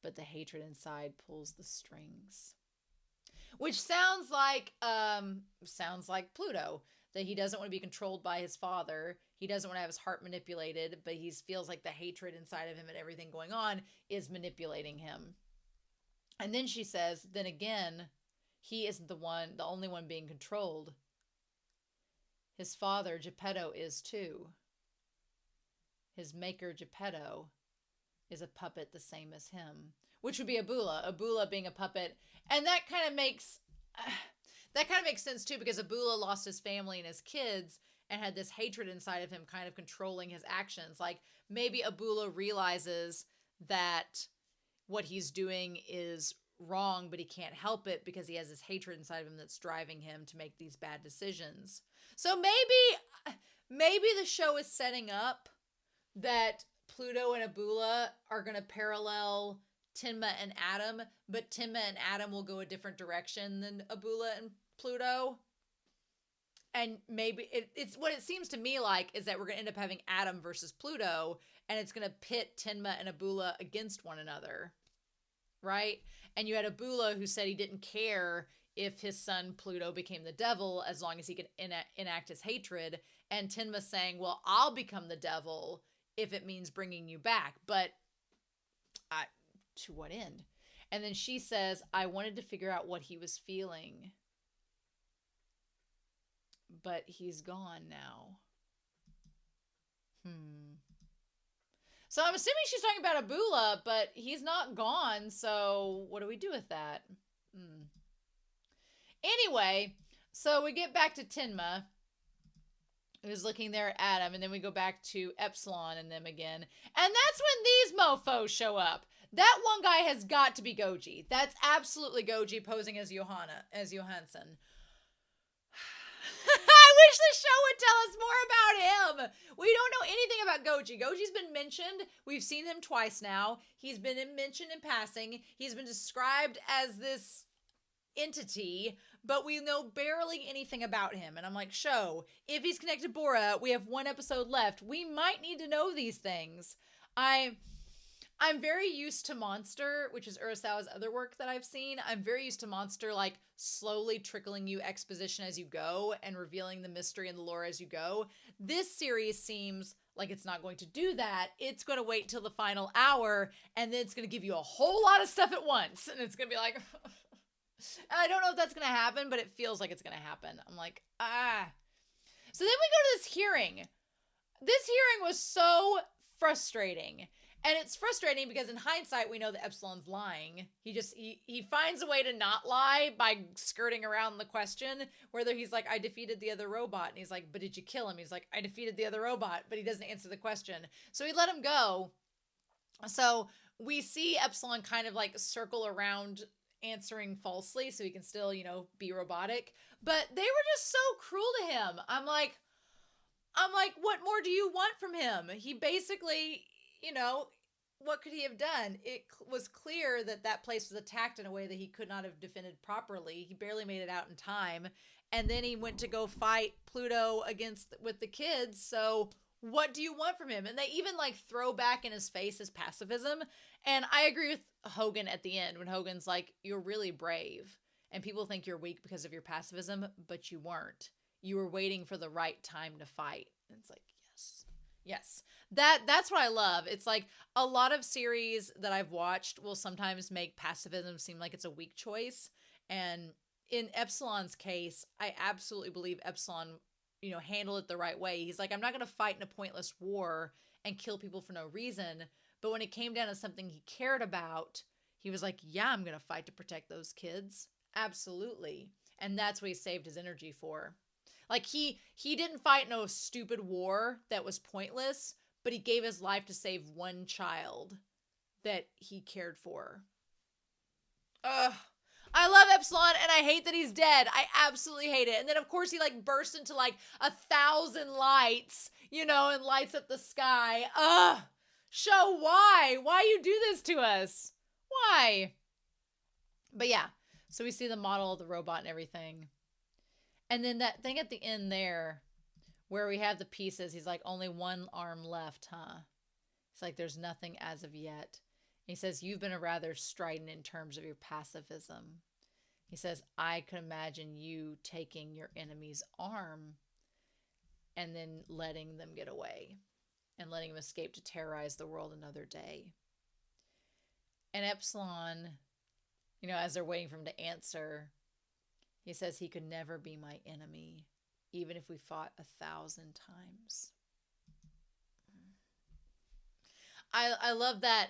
But the hatred inside pulls the strings. Which sounds like Pluto. That he doesn't want to be controlled by his father. He doesn't want to have his heart manipulated, but he feels like the hatred inside of him and everything going on is manipulating him. And then she says, then again, he isn't the only one being controlled. His father, Geppetto, is too. His maker, Geppetto, is a puppet the same as him, which would be Abula being a puppet. And that kind of makes sense too, because Abula lost his family and his kids and had this hatred inside of him kind of controlling his actions. Like maybe Abula realizes that what he's doing is wrong, but he can't help it because he has this hatred inside of him that's driving him to make these bad decisions. So maybe the show is setting up that Pluto and Abula are going to parallel Tenma and Adam, but Tenma and Adam will go a different direction than Abula and Pluto. And maybe it's what it seems to me like is that we're going to end up having Adam versus Pluto, and it's going to pit Tenma and Abula against one another. Right? And you had Abula who said he didn't care if his son Pluto became the devil as long as he could enact his hatred. And Tenma saying, well, I'll become the devil if it means bringing you back. But to what end? And then she says, I wanted to figure out what he was feeling. But he's gone now. So I'm assuming she's talking about Abula, but he's not gone, so what do we do with that? Anyway, so we get back to Tenma, who's looking there at Adam, and then we go back to Epsilon and them again. And that's when these mofos show up. That one guy has got to be Goji. That's absolutely Goji posing as Johansson. I wish the show would tell us more about him. We don't know anything about Goji. Goji's been mentioned. We've seen him twice now. He's been mentioned in passing. He's been described as this entity, but we know barely anything about him. And I'm like, show, if he's connected to Bora, we have one episode left. We might need to know these things. I'm very used to Monster, which is Urasawa's other work that I've seen. I'm very used to Monster, like, slowly trickling you exposition as you go and revealing the mystery and the lore as you go. This series seems like it's not going to do that. It's going to wait till the final hour, and then it's going to give you a whole lot of stuff at once. And it's going to be like, I don't know if that's going to happen, but it feels like it's going to happen. I'm like, So then we go to this hearing. This hearing was so frustrating. And it's frustrating because in hindsight, we know that Epsilon's lying. He finds a way to not lie by skirting around the question, whether he's like, I defeated the other robot. And he's like, but did you kill him? He's like, I defeated the other robot, but he doesn't answer the question. So he let him go. So we see Epsilon kind of like circle around answering falsely so he can still, be robotic. But they were just so cruel to him. I'm like, what more do you want from him? He basically, what could he have done? It was clear that place was attacked in a way that he could not have defended properly. He barely made it out in time. And then he went to go fight Pluto with the kids. So what do you want from him? And they even throw back in his face his pacifism. And I agree with Hogan at the end when Hogan's like, you're really brave. And people think you're weak because of your pacifism, but you weren't. You were waiting for the right time to fight. And it's like, yes. That's what I love. It's like a lot of series that I've watched will sometimes make pacifism seem like it's a weak choice. And in Epsilon's case, I absolutely believe Epsilon, handled it the right way. He's like, I'm not going to fight in a pointless war and kill people for no reason. But when it came down to something he cared about, he was like, yeah, I'm going to fight to protect those kids. Absolutely. And that's what he saved his energy for. Like he didn't fight no stupid war that was pointless, but he gave his life to save one child that he cared for. Ugh. I love Epsilon, and I hate that he's dead. I absolutely hate it. And then, of course, he, like, bursts into, like, 1,000 lights, you know, and lights up the sky. Ugh. Show, why? Why you do this to us? Why? But, yeah. So we see the model of the robot and everything. And then that thing at the end there, where we have the pieces, he's like, only one arm left, huh? It's like, there's nothing as of yet. He says, you've been a rather strident in terms of your pacifism. He says, I could imagine you taking your enemy's arm and then letting them get away and letting them escape to terrorize the world another day. And Epsilon, you know, as they're waiting for him to answer, he says he could never be my enemy, even if we fought 1,000 times. I love that.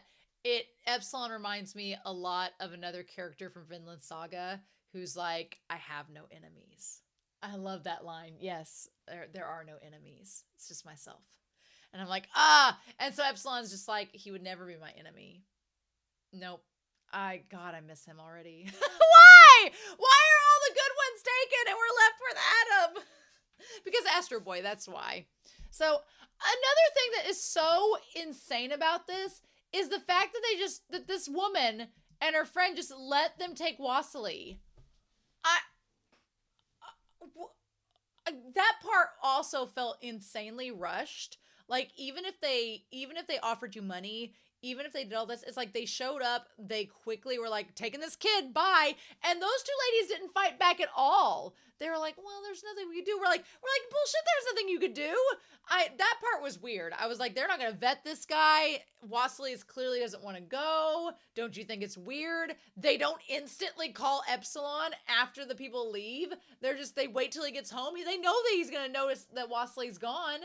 Epsilon reminds me a lot of another character from Vinland Saga who's like, I have no enemies. I love that line. Yes, there are no enemies. It's just myself. And I'm like, ah! And so Epsilon's just like, he would never be my enemy. Nope. God, I miss him already. Why? Why are all the good ones taken and we're left with Adam? Because Astro Boy, that's why. So another thing that is so insane about this is the fact that this woman and her friend just let them take Wassily. That part also felt insanely rushed. Like, even if they offered you money, even if they did all this, it's like they showed up, they quickly were like, taking this kid, bye. And those two ladies didn't fight back at all. They were like, well, there's nothing we could do. We're like, bullshit, there's nothing you could do. That part was weird. I was like, they're not going to vet this guy. Wassily clearly doesn't want to go. Don't you think it's weird? They don't instantly call Epsilon after the people leave. They wait till he gets home. They know that he's going to notice that Wassily's gone.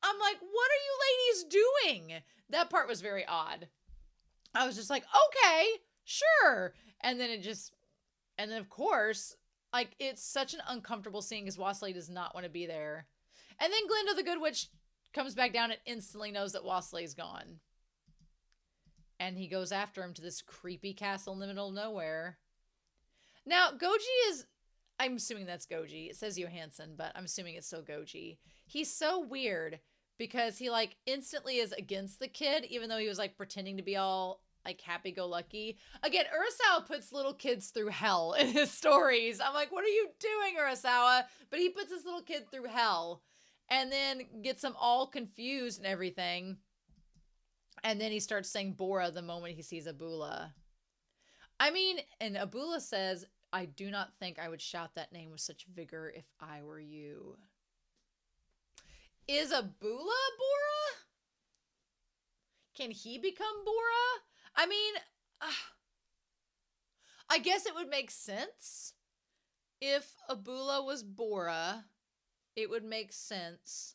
I'm like, what are you ladies doing? That part was very odd. I was just like, okay, sure. And then of course, like, it's such an uncomfortable scene because Wassily does not want to be there. And then Glinda the Good Witch comes back down and instantly knows that Wassily's gone. And he goes after him to this creepy castle in the middle of nowhere. Now, Goji is, I'm assuming that's Goji. It says Johansson, but I'm assuming it's still Goji. He's so weird because he, like, instantly is against the kid, even though he was, like, pretending to be all, like, happy-go-lucky. Again, Urasawa puts little kids through hell in his stories. I'm like, what are you doing, Urasawa? But he puts this little kid through hell and then gets them all confused and everything. And then he starts saying Bora the moment he sees Abula. I mean, and Abula says, I do not think I would shout that name with such vigor if I were you. Is Abula Bora? Can he become Bora? I mean, I guess it would make sense. If Abula was Bora, it would make sense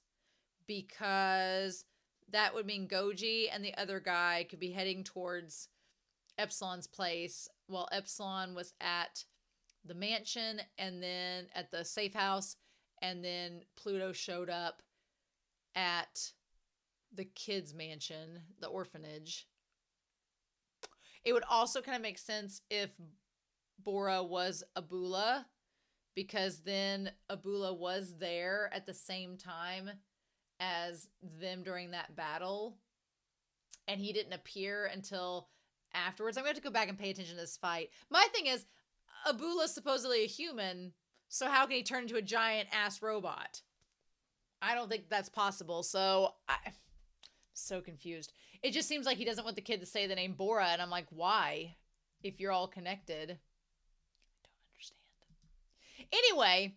because that would mean Goji and the other guy could be heading towards Epsilon's place while Epsilon was at the mansion and then at the safe house, and then Pluto showed up at the kids' mansion, the orphanage. It would also kind of make sense if Bora was Abula, because then Abula was there at the same time as them during that battle, and he didn't appear until afterwards. I'm going to have to go back and pay attention to this fight. My thing is, Abula's supposedly a human, so how can he turn into a giant-ass robot? I don't think that's possible, so I'm so confused. It just seems like he doesn't want the kid to say the name Bora, and I'm like, why? If you're all connected. I don't understand. Anyway,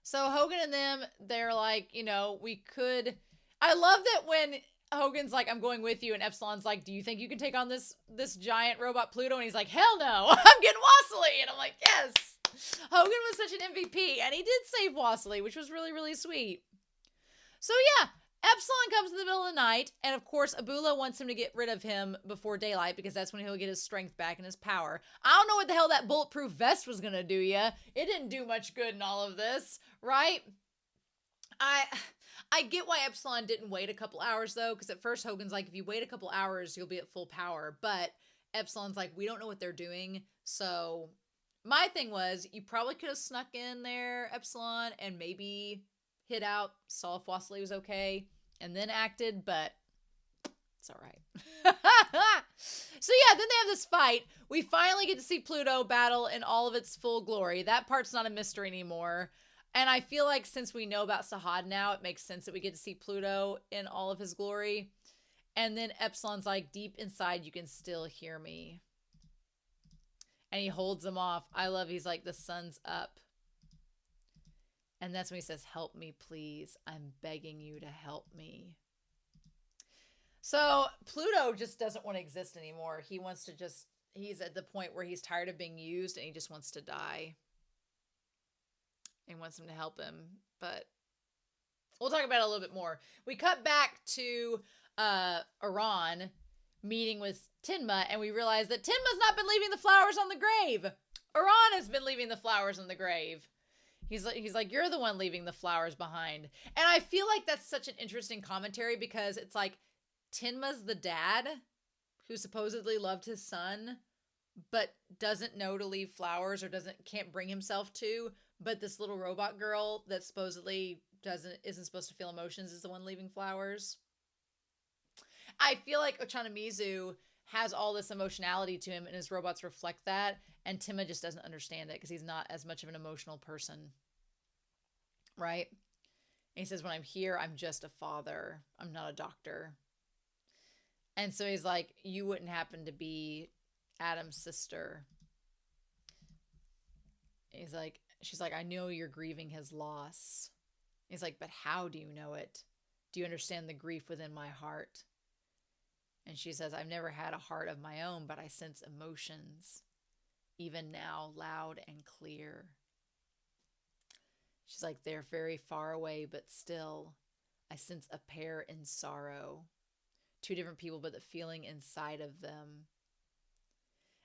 so Hogan and them, they're like, you know, we could... I love that when Hogan's like, I'm going with you, and Epsilon's like, do you think you can take on this giant robot Pluto? And he's like, hell no, I'm getting Wassily. And I'm like, yes. Hogan was such an MVP, and he did save Wassily, which was really, really sweet. So yeah, Epsilon comes in the middle of the night, and of course, Abula wants him to get rid of him before daylight, because that's when he'll get his strength back and his power. I don't know what the hell that bulletproof vest was gonna do ya. It didn't do much good in all of this, right? I I get why Epsilon didn't wait a couple hours though, because at first Hogan's like, if you wait a couple hours, you'll be at full power. But Epsilon's like, we don't know what they're doing. So my thing was, you probably could have snuck in there, Epsilon, and maybe hit out, saw if Wasley was okay, and then acted, but it's all right. So yeah, then they have this fight. We finally get to see Pluto battle in all of its full glory. That part's not a mystery anymore. And I feel like since we know about Sahad now, it makes sense that we get to see Pluto in all of his glory. And then Epsilon's like, deep inside, you can still hear me. And he holds them off. I love, he's like, the sun's up. And that's when he says, help me, please. I'm begging you to help me. So Pluto just doesn't want to exist anymore. He wants to just, he's at the point where he's tired of being used and he just wants to die. And wants him to help him. But we'll talk about it a little bit more. We cut back to Iran meeting with Tenma, and we realize that Tenma's not been leaving the flowers on the grave. Iran has been leaving the flowers on the grave. He's like, you're the one leaving the flowers behind. And I feel like that's such an interesting commentary because it's like, Tenma's the dad who supposedly loved his son, but doesn't know to leave flowers or can't bring himself to. But this little robot girl that supposedly isn't supposed to feel emotions is the one leaving flowers. I feel like Ochanomizu has all this emotionality to him and his robots reflect that. And Tenma just doesn't understand it because he's not as much of an emotional person. Right? And he says, when I'm here, I'm just a father. I'm not a doctor. And so he's like, you wouldn't happen to be Adam's sister. He's like, she's like, I know you're grieving his loss. He's like, but how do you know it? Do you understand the grief within my heart? And she says, I've never had a heart of my own, but I sense emotions, even now, loud and clear. She's like, they're very far away, but still, I sense a pair in sorrow. Two different people, but the feeling inside of them.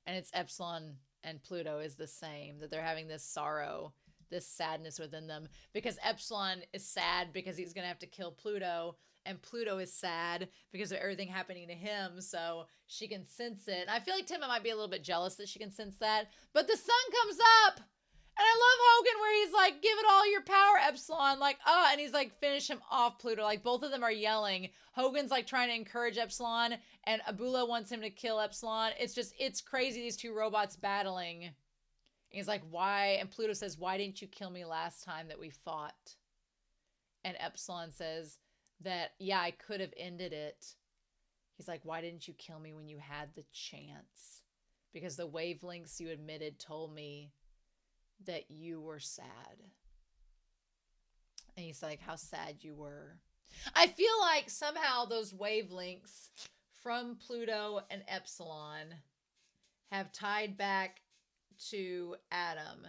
And it's Epsilon and Pluto is the same, that they're having this sorrow, this sadness within them. Because Epsilon is sad because he's going to have to kill Pluto, and Pluto is sad because of everything happening to him, so she can sense it. And I feel like Tenma might be a little bit jealous that she can sense that. But the sun comes up! And I love Hogan where he's like, give it all your power, Epsilon. Like, and he's like, finish him off, Pluto. Like, both of them are yelling. Hogan's like trying to encourage Epsilon, and Abula wants him to kill Epsilon. It's crazy, these two robots battling. And he's like, why? And Pluto says, why didn't you kill me last time that we fought? And Epsilon says that, yeah, I could have ended it. He's like, why didn't you kill me when you had the chance? Because the wavelengths you admitted told me that you were sad. And he's like, how sad you were. I feel like somehow those wavelengths from Pluto and Epsilon have tied back to Adam.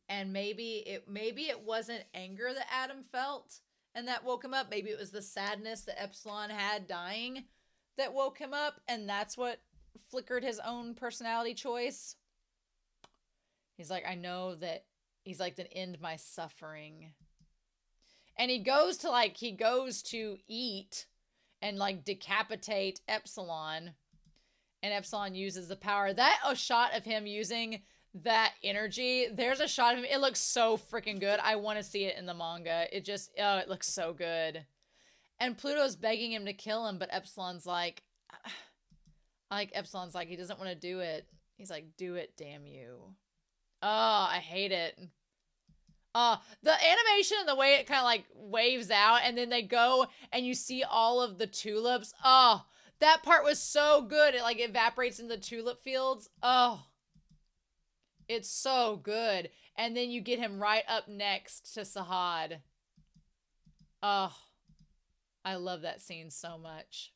And maybe it wasn't anger that Adam felt and that woke him up. Maybe it was the sadness that Epsilon had dying that woke him up, and that's what flickered his own personality choice. He's like, I know that, he's like, then end my suffering. And he goes to eat and like decapitate Epsilon. And Epsilon uses the power. That a shot of him using that energy. There's a shot of him. It looks so freaking good. I want to see it in the manga. It just, it looks so good. And Pluto's begging him to kill him, but Epsilon's like, Epsilon's like, he doesn't want to do it. He's like, do it, damn you. Oh, I hate it. The animation and the way it kind of like waves out and then they go and you see all of the tulips. Oh, that part was so good. It like evaporates in the tulip fields. Oh, it's so good. And then you get him right up next to Sahad. Oh, I love that scene so much.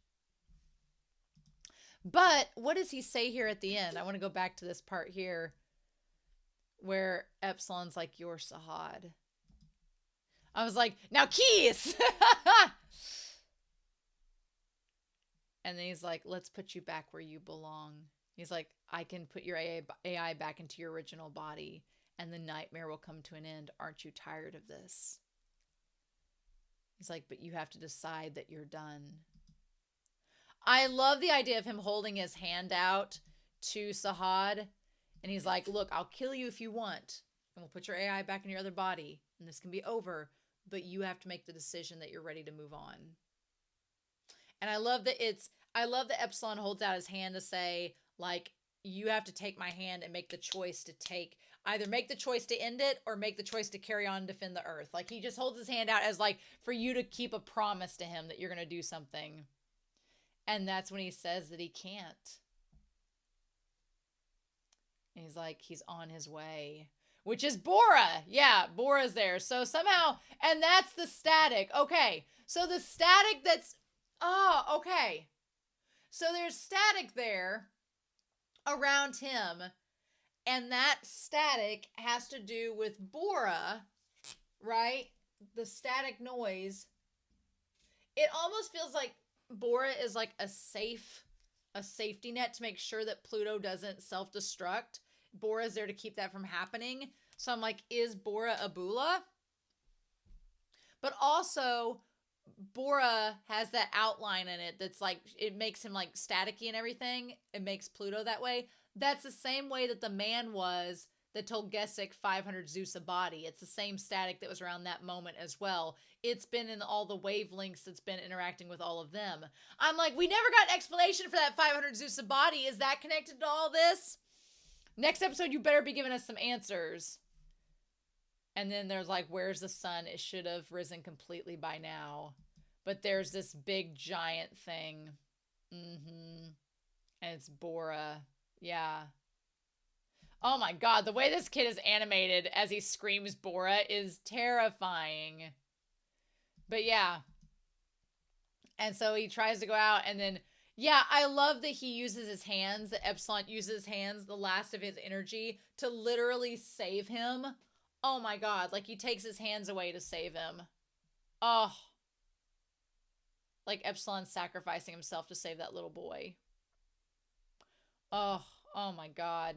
But what does he say here at the end? I want to go back to this part here where Epsilon's like, you're Sahad. I was like, now kiss! And then he's like, let's put you back where you belong. He's like, I can put your AI back into your original body and the nightmare will come to an end. Aren't you tired of this? He's like, but you have to decide that you're done. I love the idea of him holding his hand out to Sahad. And he's like, look, I'll kill you if you want. And we'll put your AI back in your other body. And this can be over. But you have to make the decision that you're ready to move on. And I love that Epsilon holds out his hand to say, like, you have to take my hand and make the choice to either make the choice to end it or make the choice to carry on and defend the earth. Like, he just holds his hand out as like for you to keep a promise to him that you're going to do something. And that's when he says that he can't. And he's like, he's on his way, which is Bora. Yeah, Bora's there. So somehow, and that's the static. Okay. So the static okay. So there's static there around him. And that static has to do with Bora, right? The static noise. It almost feels like Bora is like a safety net to make sure that Pluto doesn't self-destruct. Bora's there to keep that from happening. So I'm like, is Bora a Bula? But also, Bora has that outline in it that's like, it makes him like staticky and everything. It makes Pluto that way. That's the same way that the man was that told Gesict 500 Zeus a body. It's the same static that was around that moment as well. It's been in all the wavelengths that's been interacting with all of them. I'm like, we never got an explanation for that 500 Zeus a body. Is that connected to all this? Next episode, you better be giving us some answers. And then there's like, where's the sun? It should have risen completely by now. But there's this big giant thing. And it's Bora. Yeah. Oh my god, the way this kid is animated as he screams Bora is terrifying. But yeah. And so he tries to go out and then, yeah, I love that he uses his hands, that Epsilon uses his hands, the last of his energy, to literally save him. Oh my god, like he takes his hands away to save him. Oh. Like Epsilon sacrificing himself to save that little boy. Oh my god.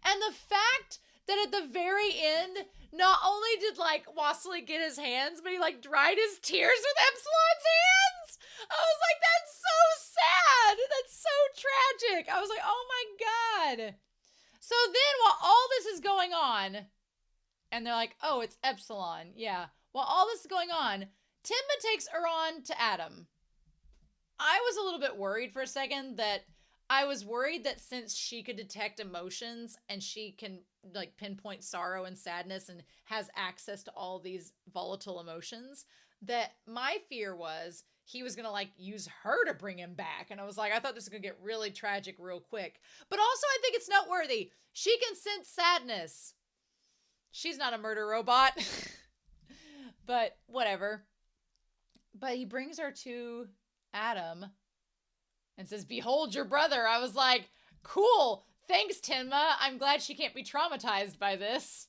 And the fact that at the very end, not only did like Wassily get his hands, but he like dried his tears with Epsilon's hands. I was like, that's so sad. That's so tragic. I was like, oh my god. So then while all this is going on, and they're like, oh, it's Epsilon. Yeah. While all this is going on, Timba takes Uran to Adam. I was a little bit worried for a second that since she could detect emotions and she can like pinpoint sorrow and sadness and has access to all these volatile emotions, that my fear was he was going to like use her to bring him back. And I was like, I thought this was going to get really tragic real quick. But also I think it's noteworthy. She can sense sadness. She's not a murder robot. But whatever. But he brings her to Adam and says, behold your brother. I was like, cool. Thanks, Tenma. I'm glad she can't be traumatized by this.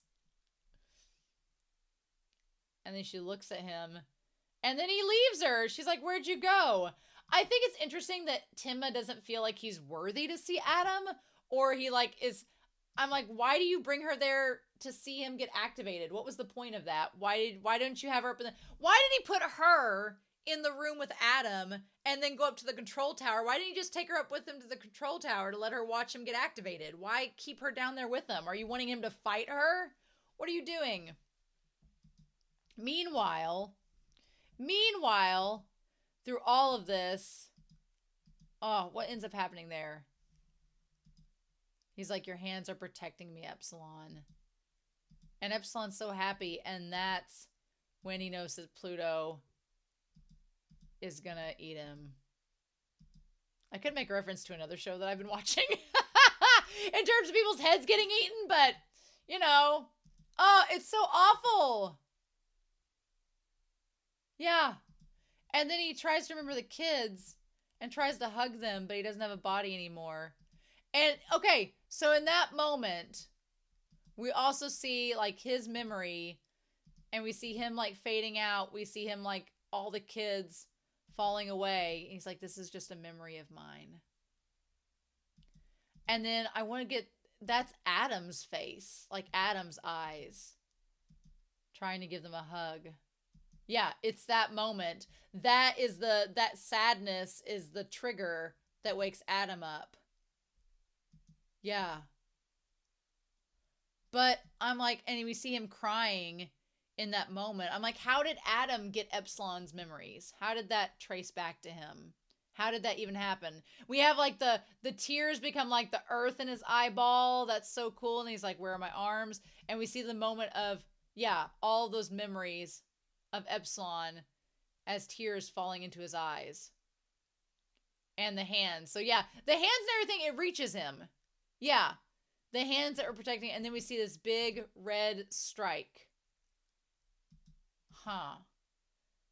And then she looks at him. And then he leaves her. She's like, where'd you go? I think it's interesting that Tenma doesn't feel like he's worthy to see Adam. Or he like is... I'm like, why do you bring her there to see him get activated? What was the point of that? Why don't you have her up in the... Why did he put her in the room with Adam and then go up to the control tower? Why didn't he just take her up with him to the control tower to let her watch him get activated? Why keep her down there with him? Are you wanting him to fight her? What are you doing? Meanwhile, through all of this, oh, what ends up happening there? He's like, your hands are protecting me, Epsilon. And Epsilon's so happy, and that's when he knows that Pluto is gonna eat him. I could make a reference to another show that I've been watching in terms of people's heads getting eaten, but, you know. Oh, it's so awful. Yeah. And then he tries to remember the kids and tries to hug them, but he doesn't have a body anymore. And, okay, so in that moment, we also see, like, his memory, and we see him, like, fading out. We see him, like, all the kids falling away. He's like, this is just a memory of mine. And then I want to get, that's Adam's face, like Adam's eyes, trying to give them a hug. Yeah, it's that moment. That sadness is the trigger that wakes Adam up. Yeah. But I'm like, and we see him crying in that moment. I'm like, how did Adam get Epsilon's memories? How did that trace back to him? How did that even happen? We have like the tears become like the earth in his eyeball. That's so cool. And he's like, where are my arms? And we see the moment of, yeah, all those memories of Epsilon as tears falling into his eyes. And the hands. So yeah, the hands and everything, it reaches him. Yeah. The hands that were protecting, and then we see this big red strike. Huh.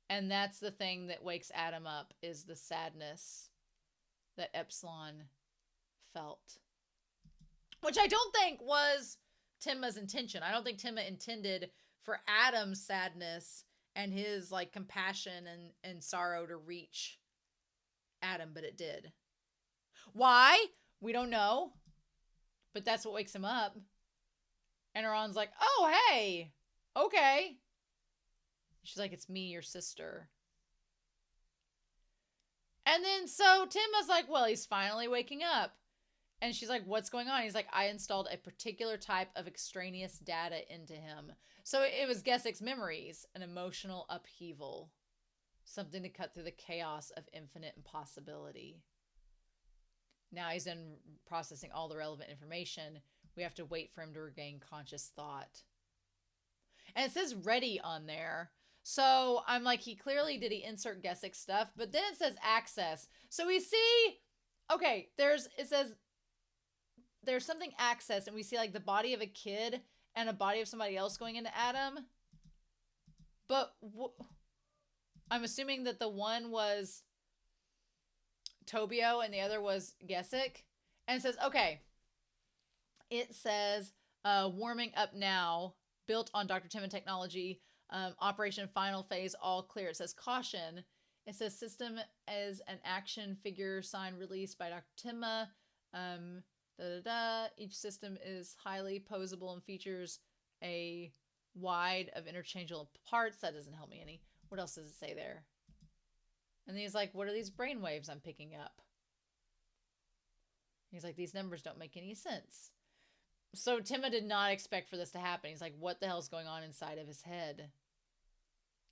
And that's the thing that wakes Adam up, is the sadness that Epsilon felt. Which I don't think was Timma's intention. I don't think Timma intended for Adam's sadness and his like compassion and sorrow to reach Adam, but it did. Why? We don't know. But that's what wakes him up. And Iran's like, oh, hey, okay. She's like, it's me, your sister. And then so Timma's like, well, he's finally waking up. And she's like, what's going on? He's like, I installed a particular type of extraneous data into him. So it was Gesict's memories, an emotional upheaval, something to cut through the chaos of infinite impossibility. Now he's in processing all the relevant information. We have to wait for him to regain conscious thought. And it says ready on there. So I'm like, he clearly did he insert Gesict stuff, but then it says access. So we see, okay, it says there's something access, and we see like the body of a kid and a body of somebody else going into Adam. But I'm assuming that the one was Tobio and the other was Gesict. And it says, okay, it says warming up now, built on Dr. Timma technology, operation final phase, all clear. It says caution. It says system as an action figure sign released by Dr. Timma. Each system is highly posable and features a wide of interchangeable parts. That doesn't help me any. What else does it say there? And he's like, what are these brain waves I'm picking up? He's like, these numbers don't make any sense. So Timma did not expect for this to happen. He's like, what the hell's going on inside of his head?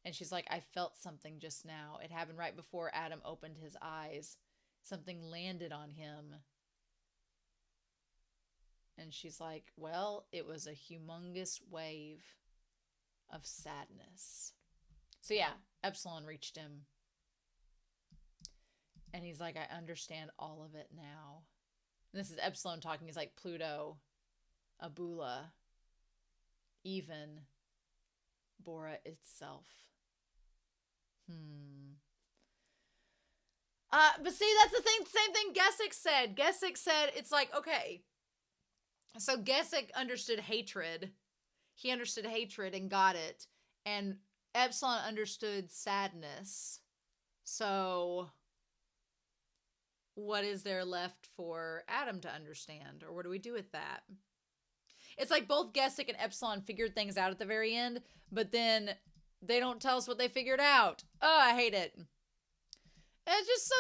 And she's like, I felt something just now. It happened right before Adam opened his eyes. Something landed on him. And she's like, well, it was a humongous wave of sadness. So yeah, Epsilon reached him. And he's like, I understand all of it now. And this is Epsilon talking. He's like, Pluto, Abula, even Bora itself. But see, that's the thing. Same thing Gesict said. Gesict said, it's like, okay. So Gesict understood hatred. He understood hatred and got it. And Epsilon understood sadness. So what is there left for Adam to understand? Or what do we do with that? It's like both Gesict and Epsilon figured things out at the very end, but then they don't tell us what they figured out. Oh, I hate it. And it's just so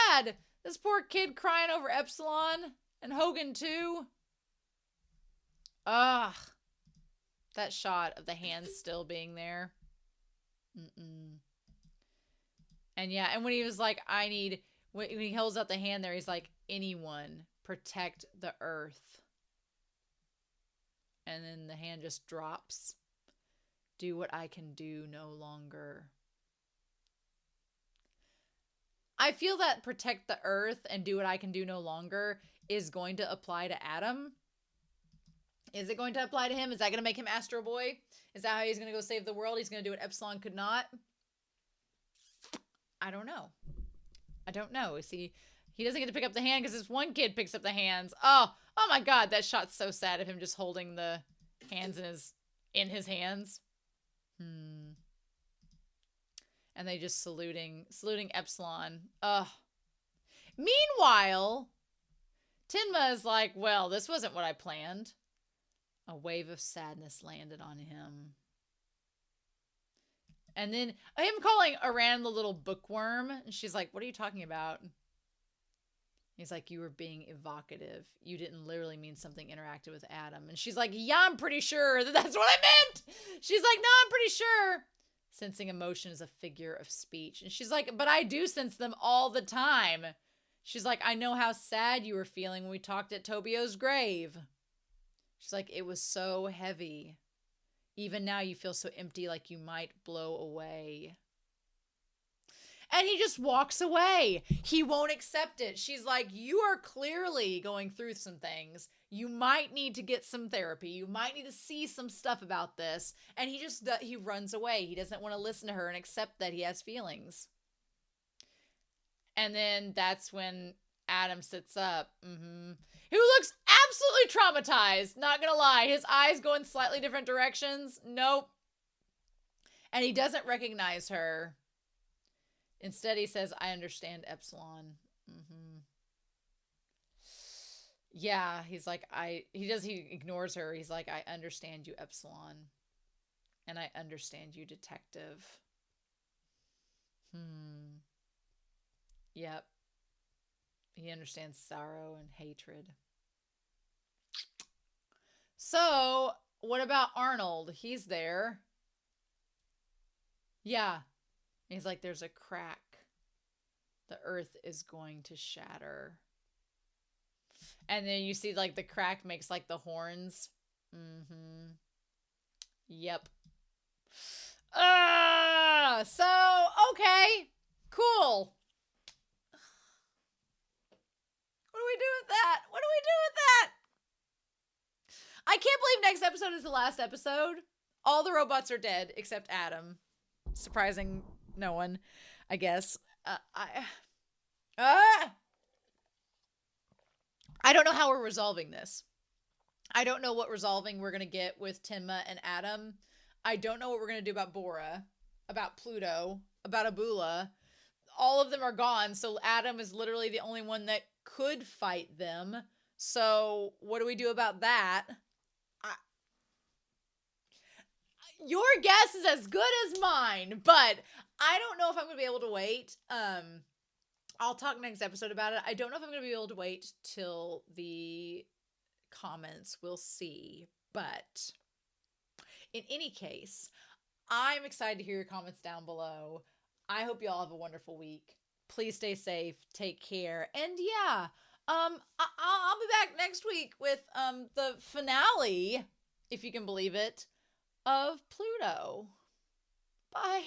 sad. This poor kid crying over Epsilon and Hogan too. Ugh. That shot of the hands still being there. And yeah, and when he was like, when he holds out the hand there, he's like, anyone, protect the earth. And then the hand just drops. Do what I can do no longer. I feel that protect the earth and do what I can do no longer is going to apply to Adam. Is it going to apply to him? Is that going to make him Astro Boy? Is that how he's going to go save the world? He's going to do what Epsilon could not? I don't know. I don't know. See, he doesn't get to pick up the hand because this one kid picks up the hands. Oh my God, that shot's so sad of him just holding the hands in his hands. And they just saluting Epsilon. Meanwhile, Tinma is like, well, this wasn't what I planned. A wave of sadness landed on him. And then him calling Iran the little bookworm. And she's like, what are you talking about? He's like, you were being evocative. You didn't literally mean something interactive with Adam. And she's like, yeah, I'm pretty sure that that's what I meant. She's like, no, I'm pretty sure. Sensing emotion is a figure of speech. And she's like, but I do sense them all the time. She's like, I know how sad you were feeling when we talked at Tobio's grave. She's like, it was so heavy. Even now you feel so empty, like you might blow away. And he just walks away. He won't accept it. She's like, you are clearly going through some things. You might need to get some therapy. You might need to see some stuff about this. And he runs away. He doesn't want to listen to her and accept that he has feelings. And then that's when Adam sits up. Who looks absolutely traumatized. Not gonna lie. His eyes go in slightly different directions. Nope. And he doesn't recognize her. Instead, he says, I understand, Epsilon. Yeah, he's like, he ignores her. He's like, I understand you, Epsilon. And I understand you, Detective. Yep. He understands sorrow and hatred. So, what about Arnold? He's there. Yeah. He's like, there's a crack. The earth is going to shatter. And then you see, like, the crack makes, like, the horns. Yep. So, okay. Cool. What do we do with that? What do we do with that? I can't believe next episode is the last episode. All the robots are dead except Adam. Surprising no one, I guess. I don't know how we're resolving this. I don't know what resolving we're going to get with Tenma and Adam. I don't know what we're going to do about Bora, about Pluto, about Abula. All of them are gone, so Adam is literally the only one that could fight them. So what do we do about that? Your guess is as good as mine, but I don't know if I'm going to be able to wait. I'll talk next episode about it. I don't know if I'm going to be able to wait till the comments. We'll see. But in any case, I'm excited to hear your comments down below. I hope you all have a wonderful week. Please stay safe. Take care. And yeah, I'll be back next week with the finale, if you can believe it, of Pluto. Bye.